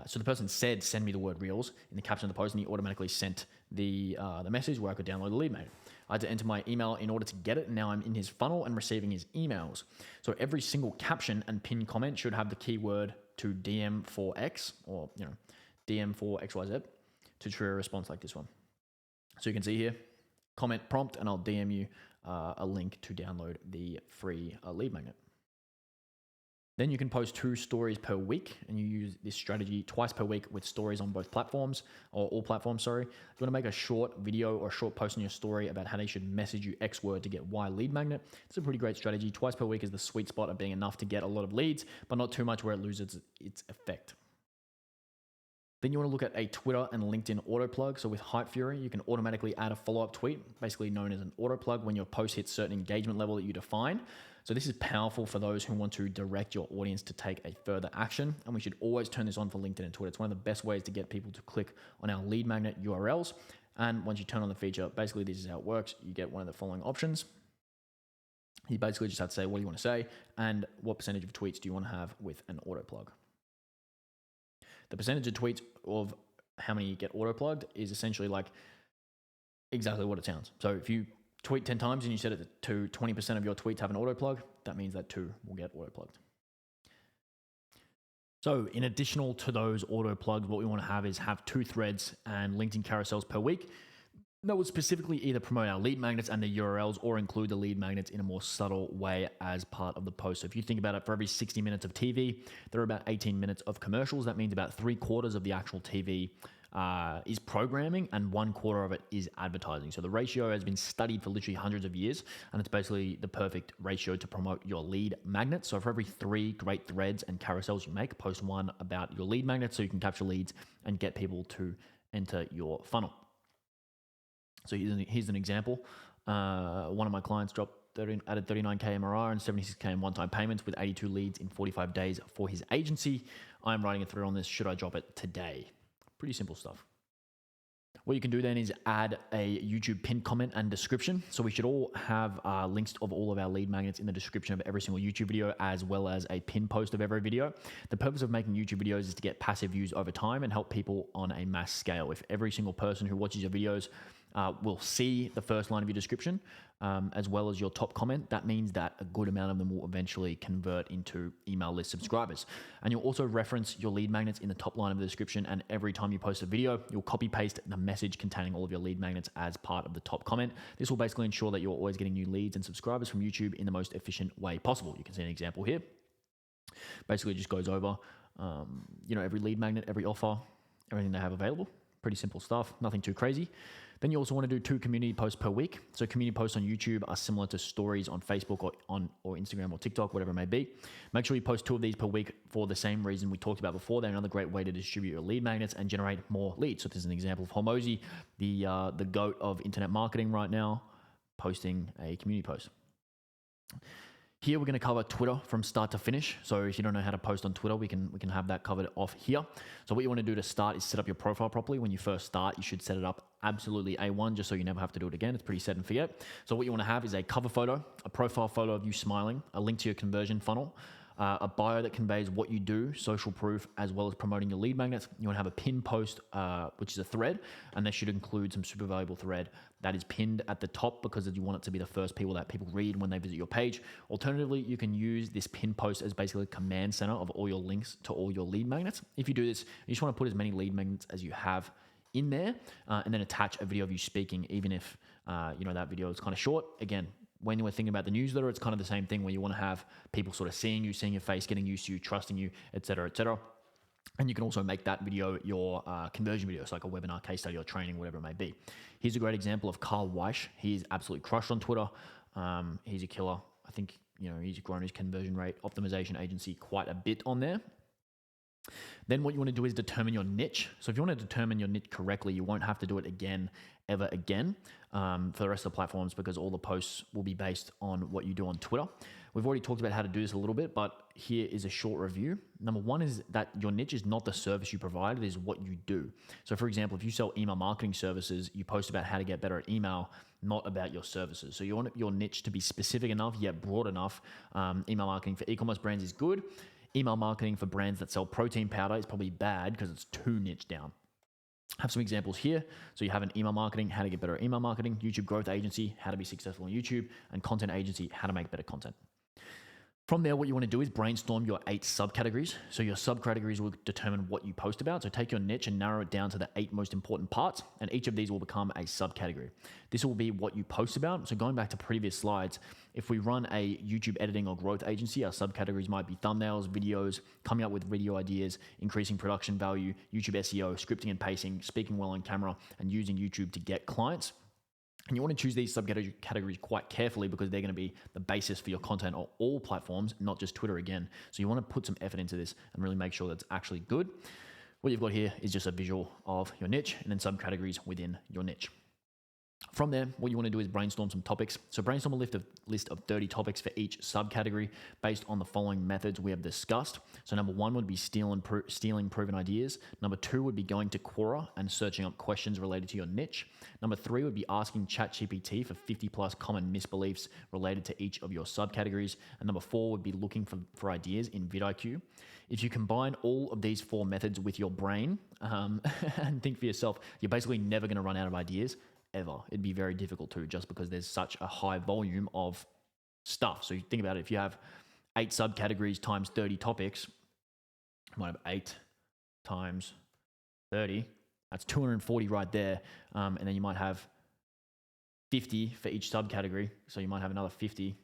So the person said, send me the word Reels in the caption of the post, and he automatically sent the message where I could download the lead magnet. I had to enter my email in order to get it, and now I'm in his funnel and receiving his emails. So every single caption and pinned comment should have the keyword to DM for X or DM for XYZ to trigger a response like this one. So you can see here, comment prompt, and I'll DM you a link to download the free lead magnet. Then you can post 2 stories per week, and you use this strategy twice per week with stories on both platforms, or all platforms, sorry. If you want to make a short video or a short post on your story about how they should message you X word to get Y lead magnet, it's a pretty great strategy. Twice per week is the sweet spot of being enough to get a lot of leads, but not too much where it loses its effect. Then you want to look at a Twitter and LinkedIn auto plug. So with Hype Fury, you can automatically add a follow-up tweet, basically known as an auto plug, when your post hits certain engagement level that you define. So this is powerful for those who want to direct your audience to take a further action. And we should always turn this on for LinkedIn and Twitter. It's one of the best ways to get people to click on our lead magnet URLs. And once you turn on the feature, basically this is how it works. You get one of the following options. You basically just have to say, what do you want to say? And what percentage of tweets do you want to have with an auto plug? The percentage of tweets of how many get auto plugged is essentially like exactly what it sounds. So if you tweet 10 times and you set it to 20% of your tweets have an auto plug, that means that 2 will get auto plugged. So in addition to those auto plugs, what we want to have is have 2 threads and LinkedIn carousels per week that will specifically either promote our lead magnets and the URLs or include the lead magnets in a more subtle way as part of the post. So if you think about it, for every 60 minutes of TV, there are about 18 minutes of commercials. That means about 3/4 of the actual TV is programming and 1/4 of it is advertising. So the ratio has been studied for literally hundreds of years, and it's basically the perfect ratio to promote your lead magnet. So for every 3 great threads and carousels you make, post 1 about your lead magnet so you can capture leads and get people to enter your funnel. So here's an example. One of my clients added 39K MRR and 76K in one-time payments with 82 leads in 45 days for his agency. I'm writing a thread on this. Should I drop it today? Pretty simple stuff. What you can do then is add a YouTube pinned comment and description. So we should all have links of all of our lead magnets in the description of every single YouTube video, as well as a pin post of every video. The purpose of making YouTube videos is to get passive views over time and help people on a mass scale. If every single person who watches your videos will see the first line of your description, as well as your top comment, that means that a good amount of them will eventually convert into email list subscribers. And you'll also reference your lead magnets in the top line of the description, and every time you post a video, you'll copy paste the message containing all of your lead magnets as part of the top comment. This will basically ensure that you're always getting new leads and subscribers from YouTube in the most efficient way possible. You can see an example here. Basically, it just goes over every lead magnet, every offer, everything they have available. Pretty simple stuff, nothing too crazy. Then you also want to do 2 community posts per week. So community posts on YouTube are similar to stories on Facebook or Instagram or TikTok, whatever it may be. Make sure you post 2 of these per week for the same reason we talked about before. They're another great way to distribute your lead magnets and generate more leads. So this is an example of Hormozy, the GOAT of internet marketing right now, posting a community post. Here we're going to cover Twitter from start to finish. So if you don't know how to post on Twitter, we can have that covered off here. So what you want to do to start is set up your profile properly. When you first start, you should set it up absolutely A1 just so you never have to do it again. It's pretty set and forget. So what you want to have is a cover photo, a profile photo of you smiling, a link to your conversion funnel, a bio that conveys what you do, social proof, as well as promoting your lead magnets. You want to have a pinned post, which is a thread, and they should include some super valuable thread that is pinned at the top because you want it to be the first people that people read when they visit your page. Alternatively, you can use this pinned post as basically a command center of all your links to all your lead magnets. If you do this, you just want to put as many lead magnets as you have in there, and then attach a video of you speaking, even if that video is kind of short. Again, when we're thinking about the newsletter, it's kind of the same thing where you want to have people sort of seeing you, seeing your face, getting used to you, trusting you, et cetera, et cetera. And you can also make that video your conversion video. It's like a webinar, case study, or training, whatever it may be. Here's a great example of Carl Weish. He's absolutely crushed on Twitter. He's a killer. I think he's grown his conversion rate optimization agency quite a bit on there. Then what you want to do is determine your niche. So if you want to determine your niche correctly, you won't have to do it ever again for the rest of the platforms, because all the posts will be based on what you do on Twitter. We've already talked about how to do this a little bit, but here is a short review. Number one is that your niche is not the service you provide, it is what you do. So for example, if you sell email marketing services, you post about how to get better at email, not about your services. So you want your niche to be specific enough, yet broad enough. Email marketing for e-commerce brands is good. Email marketing for brands that sell protein powder is probably bad because it's too niche down. Have some examples here. So you have an email marketing, how to get better at email marketing, YouTube growth agency, how to be successful on YouTube, and content agency, how to make better content. From there, what you want to do is brainstorm your 8 subcategories. So your subcategories will determine what you post about. So take your niche and narrow it down to the 8 most important parts, and each of these will become a subcategory. This will be what you post about. So going back to previous slides, if we run a YouTube editing or growth agency, our subcategories might be thumbnails, videos, coming up with video ideas, increasing production value, YouTube SEO, scripting and pacing, speaking well on camera, and using YouTube to get clients. And you want to choose these subcategories quite carefully because they're going to be the basis for your content on all platforms, not just Twitter again. So you want to put some effort into this and really make sure that it's actually good. What you've got here is just a visual of your niche and then subcategories within your niche. From there, what you want to do is brainstorm some topics. So brainstorm a list of 30 topics for each subcategory based on the following methods we have discussed. So number 1 would be stealing proven ideas. Number 2 would be going to Quora and searching up questions related to your niche. Number 3 would be asking ChatGPT for 50 plus common misbeliefs related to each of your subcategories. And number 4 would be looking for ideas in vidIQ. If you combine all of these 4 methods with your brain and think for yourself, you're basically never going to run out of ideas. Ever. It'd be very difficult to, just because there's such a high volume of stuff. So you think about it, if you have 8 subcategories times 30 topics, you might have 8 times 30, that's 240 right there. And then you might have 50 for each subcategory. So you might have another 50.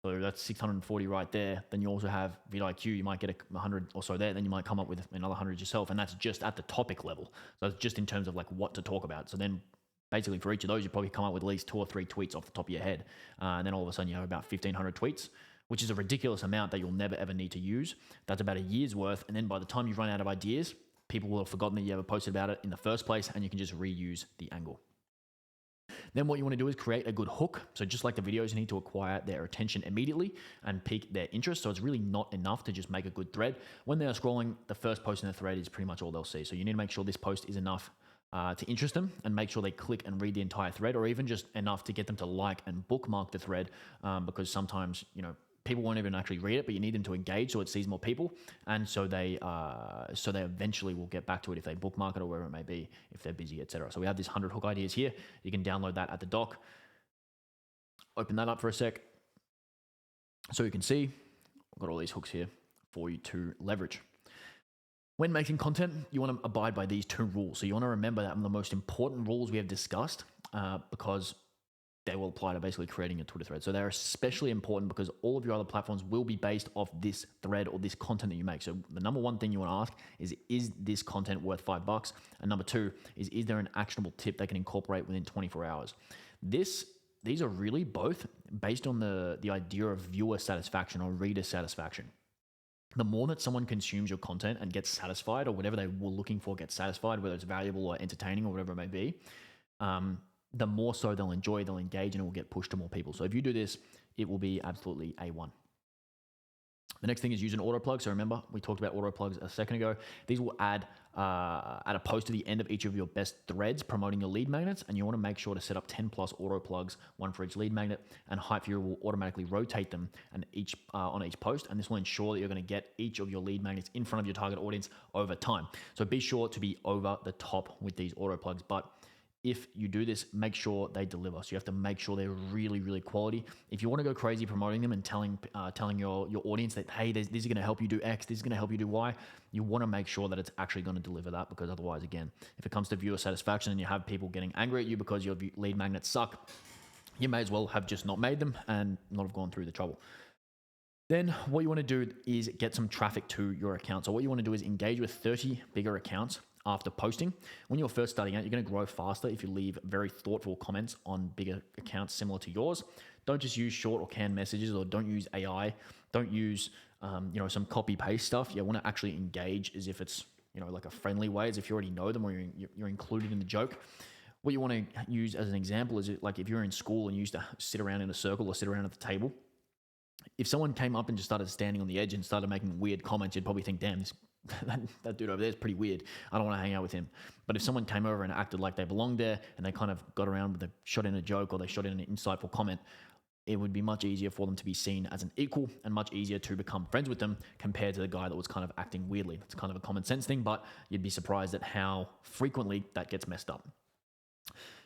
So that's 640 right there. Then you also have vidIQ. You might get 100 or so there. Then you might come up with another 100 yourself. And that's just at the topic level. So it's just in terms of like what to talk about. So then basically for each of those, you probably come up with at least 2 or 3 tweets off the top of your head. And then all of a sudden you have about 1,500 tweets, which is a ridiculous amount that you'll never ever need to use. That's about a year's worth. And then by the time you run out of ideas, people will have forgotten that you ever posted about it in the first place, and you can just reuse the angle. Then what you want to do is create a good hook. So just like the videos, you need to acquire their attention immediately and pique their interest. So it's really not enough to just make a good thread. When they're scrolling, the first post in the thread is pretty much all they'll see. So you need to make sure this post is enough to interest them, and make sure they click and read the entire thread, or even just enough to get them to like and bookmark the thread, because sometimes, people won't even actually read it, but you need them to engage so it sees more people, and so they eventually will get back to it if they bookmark it or wherever it may be, if they're busy, etc. So we have this 100 hook ideas here. You can download that at the doc. Open that up for a sec. So you can see I've got all these hooks here for you to leverage. When making content, you want to abide by these 2 rules. So you want to remember that the most important rules we have discussed, because they will apply to basically creating a Twitter thread. So they're especially important because all of your other platforms will be based off this thread or this content that you make. So the number 1 thing you want to ask is this content worth $5? And number 2 is there an actionable tip they can incorporate within 24 hours? These are really both based on the idea of viewer satisfaction or reader satisfaction. The more that someone consumes your content and gets satisfied, or whatever they were looking for gets satisfied, whether it's valuable or entertaining or whatever it may be, the more so they'll enjoy, they'll engage, and it will get pushed to more people. So if you do this, it will be absolutely A1. The next thing is use an auto plug. So remember, we talked about auto plugs a second ago. These will add a post to the end of each of your best threads promoting your lead magnets, and you want to make sure to set up 10 plus auto plugs, one for each lead magnet, and Hypeviewer will automatically rotate them and on each post, and this will ensure that you're going to get each of your lead magnets in front of your target audience over time. So be sure to be over the top with these auto plugs, but if you do this, make sure they deliver. So you have to make sure they're really, really quality. If you want to go crazy promoting them and telling your audience that, hey, this is going to help you do X, this is going to help you do Y, you want to make sure that it's actually going to deliver that, because otherwise, again, if it comes to viewer satisfaction and you have people getting angry at you because your lead magnets suck, you may as well have just not made them and not have gone through the trouble. Then what you want to do is get some traffic to your account. So what you want to do is engage with 30 bigger accounts after posting. When you're first starting out, you're going to grow faster if you leave very thoughtful comments on bigger accounts similar to yours. Don't just use short or canned messages, or don't use AI. Don't use some copy paste stuff. You want to actually engage as if it's like a friendly way, as if you already know them or you're included in the joke. What you want to use as an example is like if you're in school and you used to sit around in a circle or sit around at the table. If someone came up and just started standing on the edge and started making weird comments, you'd probably think, damn, that dude over there is pretty weird. I don't want to hang out with him. But if someone came over and acted like they belonged there and they kind of got around with a shot in a joke or they shot in an insightful comment, it would be much easier for them to be seen as an equal and much easier to become friends with them compared to the guy that was kind of acting weirdly. It's kind of a common sense thing, but you'd be surprised at how frequently that gets messed up.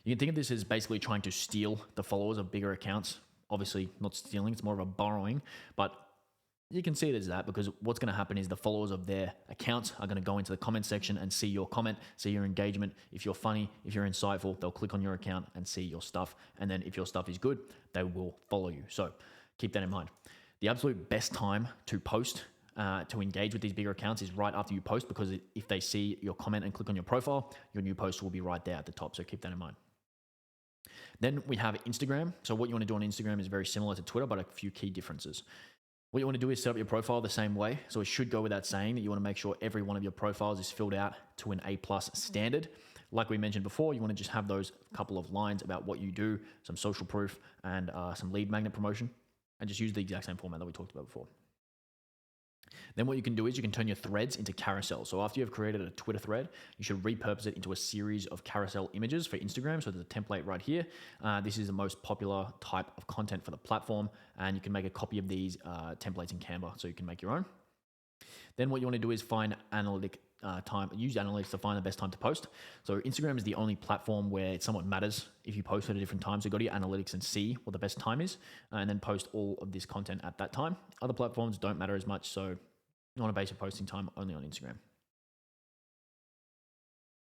You can think of this as basically trying to steal the followers of bigger accounts. Obviously not stealing, it's more of a borrowing, but you can see it as that, because what's going to happen is the followers of their accounts are going to go into the comment section and see your comment, see your engagement. If you're funny, if you're insightful, they'll click on your account and see your stuff. And then if your stuff is good, they will follow you. So keep that in mind. The absolute best time to post, to engage with these bigger accounts, is right after you post, because if they see your comment and click on your profile, your new post will be right there at the top. So keep that in mind. Then we have Instagram. So what you want to do on Instagram is very similar to Twitter, but a few key differences. What you want to do is set up your profile the same way. So it should go without saying that you want to make sure every one of your profiles is filled out to an A+ standard. Like we mentioned before, you want to just have those couple of lines about what you do, some social proof, and some lead magnet promotion, and just use the exact same format that we talked about before. Then what you can do is you can turn your threads into carousels. So after you've created a Twitter thread, you should repurpose it into a series of carousel images for Instagram. So there's a template right here. This is the most popular type of content for the platform, and you can make a copy of these templates in Canva so you can make your own. Then what you want to do is find use analytics to find the best time to post. So Instagram is the only platform where it somewhat matters if you post at a different time. So go to your analytics and see what the best time is, and then post all of this content at that time. Other platforms don't matter as much, so you want to base your posting time only on Instagram.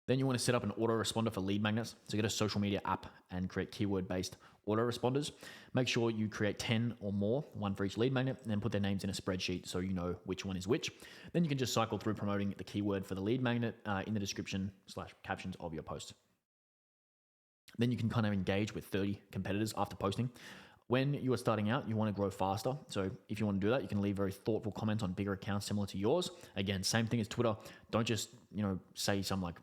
Then you want to set up an autoresponder for lead magnets. So get a social media app and create keyword-based autoresponders. Make sure you create 10 or more, one for each lead magnet, and then put their names in a spreadsheet so you know which one is which. Then you can just cycle through promoting the keyword for the lead magnet in the description/captions of your post. Then you can kind of engage with 30 competitors after posting. When you are starting out, you want to grow faster. So if you want to do that, you can leave very thoughtful comments on bigger accounts similar to yours. Again, same thing as Twitter. Don't just, say some like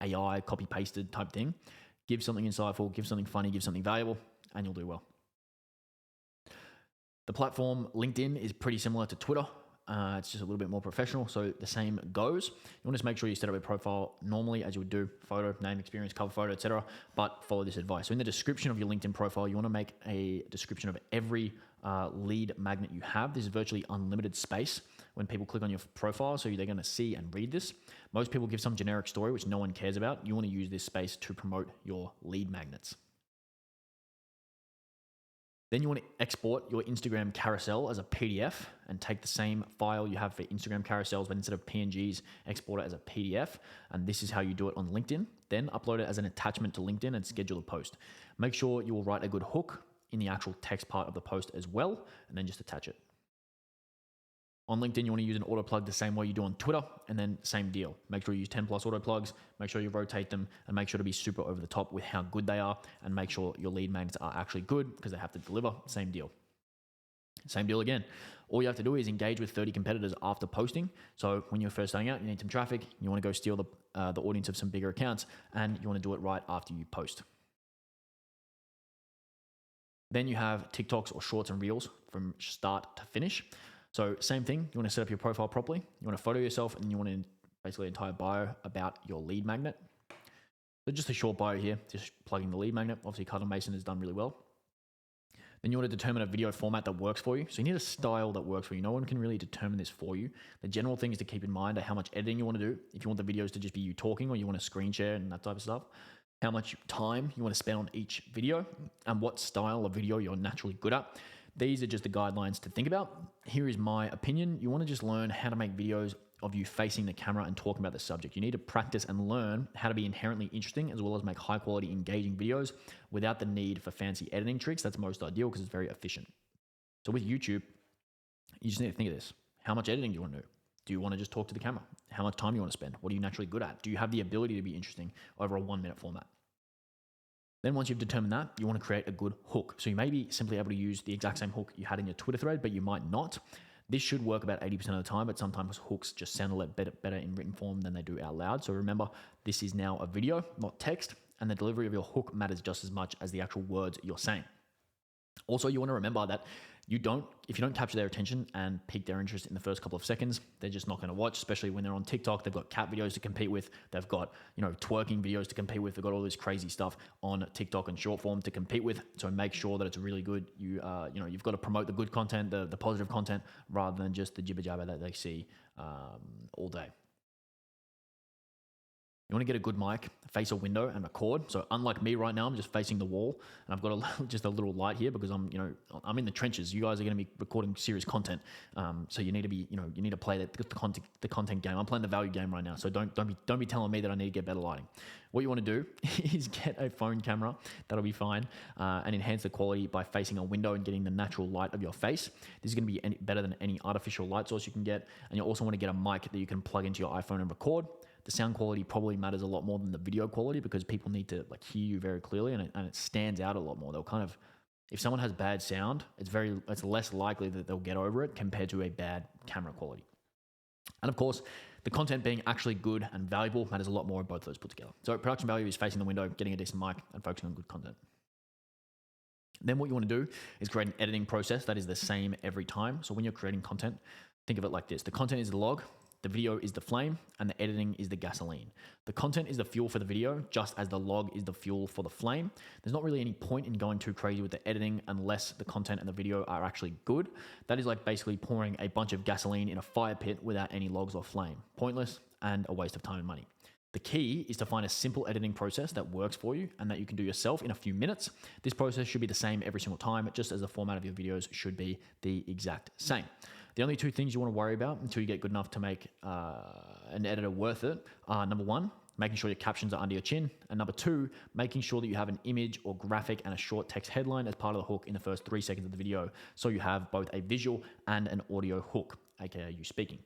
AI copy pasted type thing. Give something insightful, give something funny, give something valuable, and you'll do well. The platform LinkedIn is pretty similar to Twitter. It's just a little bit more professional, so the same goes. You want to make sure you set up your profile normally as you would do photo, name, experience, cover photo, etc. But follow this advice. So in the description of your LinkedIn profile, you want to make a description of every lead magnet you have. This is virtually unlimited space when people click on your profile, so they're going to see and read this. Most people give some generic story which no one cares about. You want to use this space to promote your lead magnets. Then you want to export your Instagram carousel as a PDF and take the same file you have for Instagram carousels, but instead of PNGs, export it as a PDF. And this is how you do it on LinkedIn. Then upload it as an attachment to LinkedIn and schedule a post. Make sure you will write a good hook in the actual text part of the post as well, and then just attach it. On LinkedIn, you want to use an auto plug the same way you do on Twitter, and then same deal. Make sure you use 10 plus auto plugs, make sure you rotate them, and make sure to be super over the top with how good they are, and make sure your lead magnets are actually good because they have to deliver. Same deal. Same deal again. All you have to do is engage with 30 competitors after posting. So when you're first starting out, you need some traffic, you want to go steal the audience of some bigger accounts, and you want to do it right after you post. Then you have TikToks or shorts and reels from start to finish. So same thing, you want to set up your profile properly. You want to photo yourself and you want to basically an entire bio about your lead magnet. So just a short bio here, just plugging the lead magnet. Obviously, Carter Mason has done really well. Then you want to determine a video format that works for you. So you need a style that works for you. No one can really determine this for you. The general things to keep in mind are how much editing you want to do. If you want the videos to just be you talking or you want to screen share and that type of stuff. How much time you want to spend on each video and what style of video you're naturally good at. These are just the guidelines to think about. Here is my opinion. You want to just learn how to make videos of you facing the camera and talking about the subject. You need to practice and learn how to be inherently interesting as well as make high quality, engaging videos without the need for fancy editing tricks. That's most ideal because it's very efficient. So with YouTube, you just need to think of this. How much editing do you want to do? Do you want to just talk to the camera? How much time do you want to spend? What are you naturally good at? Do you have the ability to be interesting over a 1 minute format? Then once you've determined that, you want to create a good hook. So you may be simply able to use the exact same hook you had in your Twitter thread, but you might not. This should work about 80% of the time, but sometimes hooks just sound a little better in written form than they do out loud. So remember, this is now a video, not text, and the delivery of your hook matters just as much as the actual words you're saying. Also, you want to remember that if you don't capture their attention and pique their interest in the first couple of seconds, they're just not going to watch, especially when they're on TikTok. They've got cat videos to compete with. They've got, twerking videos to compete with. They've got all this crazy stuff on TikTok and short form to compete with. So make sure that it's really good. You've got to promote the good content, the positive content, rather than just the jibber jabber that they see all day. You want to get a good mic, face a window and record. So unlike me right now, I'm just facing the wall and I've got just a little light here because I'm in the trenches. You guys are going to be recording serious content. So you need to play the content game. I'm playing the value game right now. So don't be telling me that I need to get better lighting. What you want to do is get a phone camera. That'll be fine. And enhance the quality by facing a window and getting the natural light of your face. This is going to be better than any artificial light source you can get. And you also want to get a mic that you can plug into your iPhone and record. The sound quality probably matters a lot more than the video quality because people need to hear you very clearly and it stands out a lot more. They'll if someone has bad sound, it's less likely that they'll get over it compared to a bad camera quality. And of course, the content being actually good and valuable matters a lot more in both of those put together. So production value is facing the window, getting a decent mic, and focusing on good content. Then what you want to do is create an editing process that is the same every time. So when you're creating content, think of it like this. The content is the log, the video is the flame, and the editing is the gasoline. The content is the fuel for the video, just as the log is the fuel for the flame. There's not really any point in going too crazy with the editing unless the content and the video are actually good. That is like basically pouring a bunch of gasoline in a fire pit without any logs or flame. Pointless and a waste of time and money. The key is to find a simple editing process that works for you and that you can do yourself in a few minutes. This process should be the same every single time, just as the format of your videos should be the exact same. The only two things you want to worry about until you get good enough to make an editor worth it are number one, making sure your captions are under your chin, and number two, making sure that you have an image or graphic and a short text headline as part of the hook in the first 3 seconds of the video, so you have both a visual and an audio hook, aka you speaking.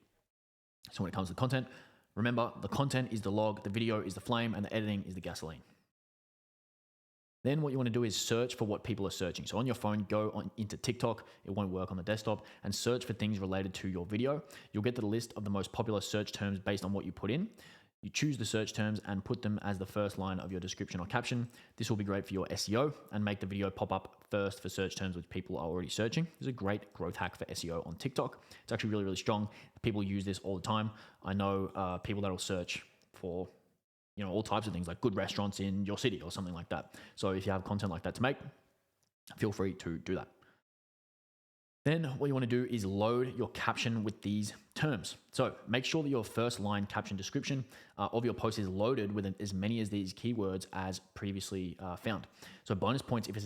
So when it comes to content, remember the content is the log, the video is the flame, and the editing is the gasoline. Then what you want to do is search for what people are searching. So on your phone, go into TikTok. It won't work on the desktop, and search for things related to your video. You'll get the list of the most popular search terms based on what you put in. You choose the search terms and put them as the first line of your description or caption. This will be great for your SEO and make the video pop up first for search terms which people are already searching. This is a great growth hack for SEO on TikTok. It's actually really, really strong. People use this all the time. I know people that will search for all types of things like good restaurants in your city or something like that. So if you have content like that to make, feel free to do that. Then what you want to do is load your caption with these terms. So make sure that your first line caption description of your post is loaded with as many of these keywords as previously found. So bonus points if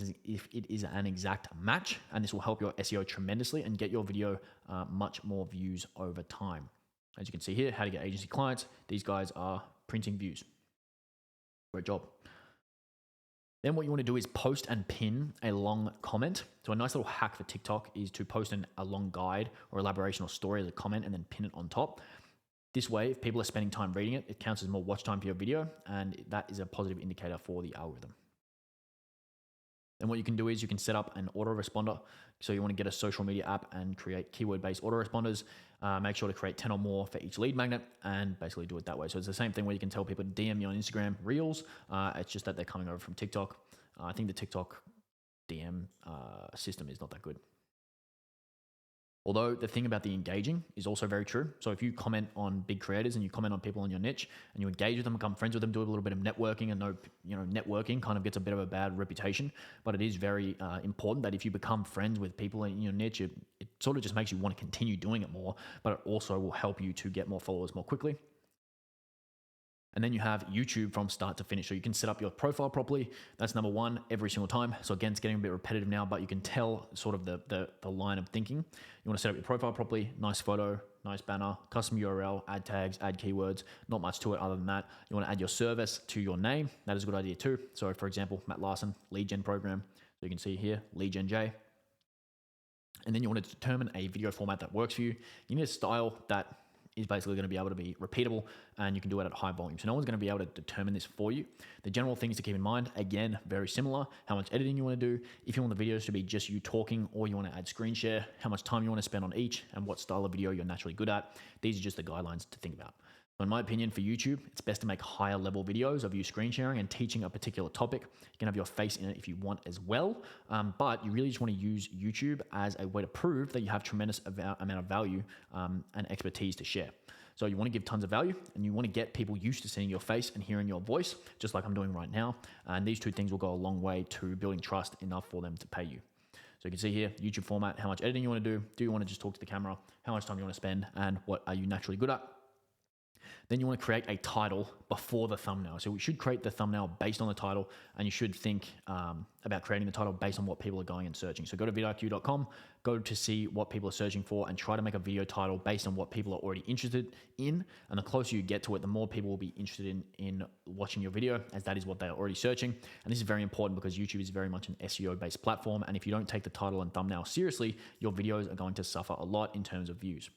it is an exact match, and this will help your SEO tremendously and get your video much more views over time. As you can see here, how to get agency clients. These guys are printing views. Great job. Then what you want to do is post and pin a long comment. So a nice little hack for TikTok is to post a long guide or elaboration or story as a comment and then pin it on top. This way, if people are spending time reading it, it counts as more watch time for your video, and that is a positive indicator for the algorithm. Then what you can do is you can set up an autoresponder. So you want to get a social media app and create keyword-based autoresponders. Make sure to create 10 or more for each lead magnet and basically do it that way. So it's the same thing where you can tell people to DM me on Instagram Reels. It's just that they're coming over from TikTok. I think the TikTok DM system is not that good. Although the thing about the engaging is also very true. So if you comment on big creators and you comment on people in your niche and you engage with them, become friends with them, do a little bit of networking, and networking kind of gets a bit of a bad reputation, but it is very important that if you become friends with people in your niche, it sort of just makes you want to continue doing it more, but it also will help you to get more followers more quickly. And then you have YouTube from start to finish. So you can set up your profile properly. That's number one every single time. So again, it's getting a bit repetitive now, but you can tell sort of the line of thinking. You want to set up your profile properly, nice photo, nice banner, custom URL, add tags, add keywords, not much to it other than that. You want to add your service to your name. That is a good idea too. So for example, Matt Larson, lead gen program. So you can see here, lead gen J. And then you want to determine a video format that works for you. You need a style that is basically going to be able to be repeatable, and you can do it at high volume. So no one's going to be able to determine this for you. The general things to keep in mind, again, very similar. How much editing you want to do, if you want the videos to be just you talking or you want to add screen share, how much time you want to spend on each, and what style of video you're naturally good at. These are just the guidelines to think about. So in my opinion, for YouTube, it's best to make higher level videos of you screen sharing and teaching a particular topic. You can have your face in it if you want as well, but you really just want to use YouTube as a way to prove that you have tremendous amount of value and expertise to share. So you want to give tons of value, and you want to get people used to seeing your face and hearing your voice, just like I'm doing right now. And these two things will go a long way to building trust enough for them to pay you. So you can see here, YouTube format, how much editing you want to do you want to just talk to the camera, how much time you want to spend, and what are you naturally good at. Then you want to create a title before the thumbnail. So we should create the thumbnail based on the title, and you should think about creating the title based on what people are going and searching. So go to vidiq.com, go to see what people are searching for, and try to make a video title based on what people are already interested in. And the closer you get to it, the more people will be interested in watching your video, as that is what they're already searching. And this is very important because YouTube is very much an SEO-based platform. And if you don't take the title and thumbnail seriously, your videos are going to suffer a lot in terms of views.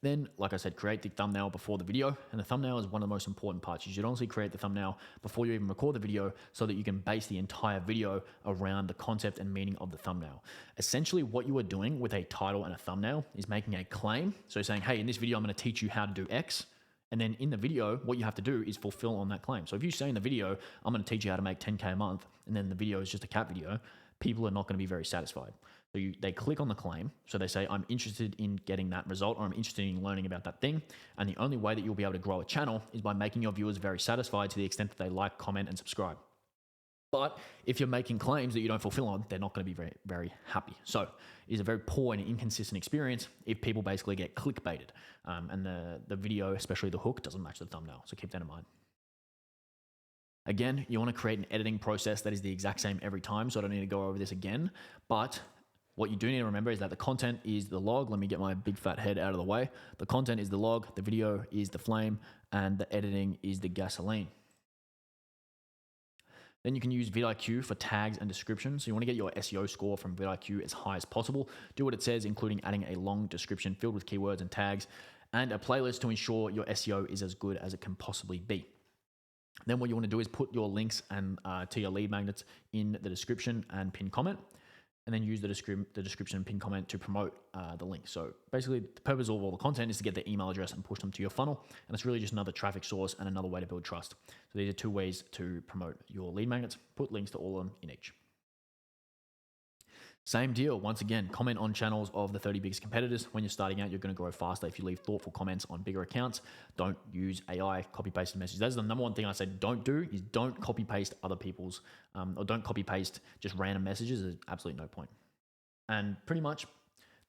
Then, like I said, create the thumbnail before the video. And the thumbnail is one of the most important parts. You should honestly create the thumbnail before you even record the video so that you can base the entire video around the concept and meaning of the thumbnail. Essentially, what you are doing with a title and a thumbnail is making a claim. So saying, hey, in this video, I'm going to teach you how to do X. And then in the video, what you have to do is fulfill on that claim. So if you say in the video, I'm going to teach you how to make 10K a month, and then the video is just a cat video, people are not going to be very satisfied. So they click on the claim. So they say, I'm interested in getting that result, or I'm interested in learning about that thing. And the only way that you'll be able to grow a channel is by making your viewers very satisfied to the extent that they like, comment, and subscribe. But if you're making claims that you don't fulfill on, they're not going to be very, very happy. So it's a very poor and inconsistent experience if people basically get clickbaited. And the video, especially the hook, doesn't match the thumbnail. So keep that in mind. Again, you want to create an editing process that is the exact same every time. So I don't need to go over this again. But what you do need to remember is that the content is the log. Let me get my big fat head out of the way. The content is the log, the video is the flame, and the editing is the gasoline. Then you can use vidIQ for tags and descriptions. So you want to get your SEO score from vidIQ as high as possible. Do what it says, including adding a long description filled with keywords and tags, and a playlist to ensure your SEO is as good as it can possibly be. Then what you want to do is put your links and to your lead magnets in the description and pin comment, and then use the description and pin comment to promote the link. So basically, the purpose of all the content is to get their email address and push them to your funnel, and it's really just another traffic source and another way to build trust. So these are two ways to promote your lead magnets. Put links to all of them in each. Same deal. Once again, comment on channels of the 30 biggest competitors. When you're starting out, you're going to grow faster if you leave thoughtful comments on bigger accounts. Don't use AI copy-pasted messages. That's the number one thing I said don't do, is don't copy-paste other people's, or don't copy-paste just random messages. There's absolutely no point. And pretty much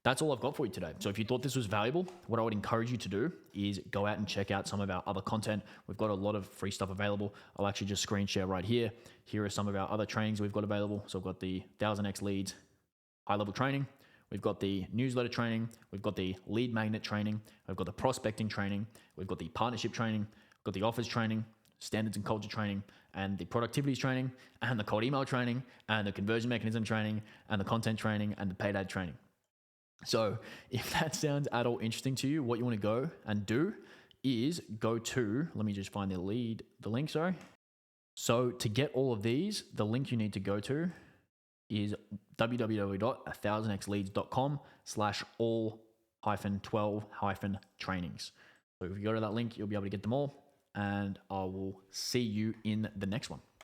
that's all I've got for you today. So if you thought this was valuable, what I would encourage you to do is go out and check out some of our other content. We've got a lot of free stuff available. I'll actually just screen share right here. Here are some of our other trainings we've got available. So I've got the 1000x leads high-level training. We've got the newsletter training. We've got the lead magnet training. We've got the prospecting training. We've got the partnership training. We've got the offers training, standards and culture training, and the productivities training, and the cold email training, and the conversion mechanism training, and the content training, and the paid ad training. So if that sounds at all interesting to you, what you want to go and do is go to, let me just find the link, sorry. So to get all of these, the link you need to go to is www.1000xleads.com/all-12-trainings. So if you go to that link, you'll be able to get them all, and I will see you in the next one.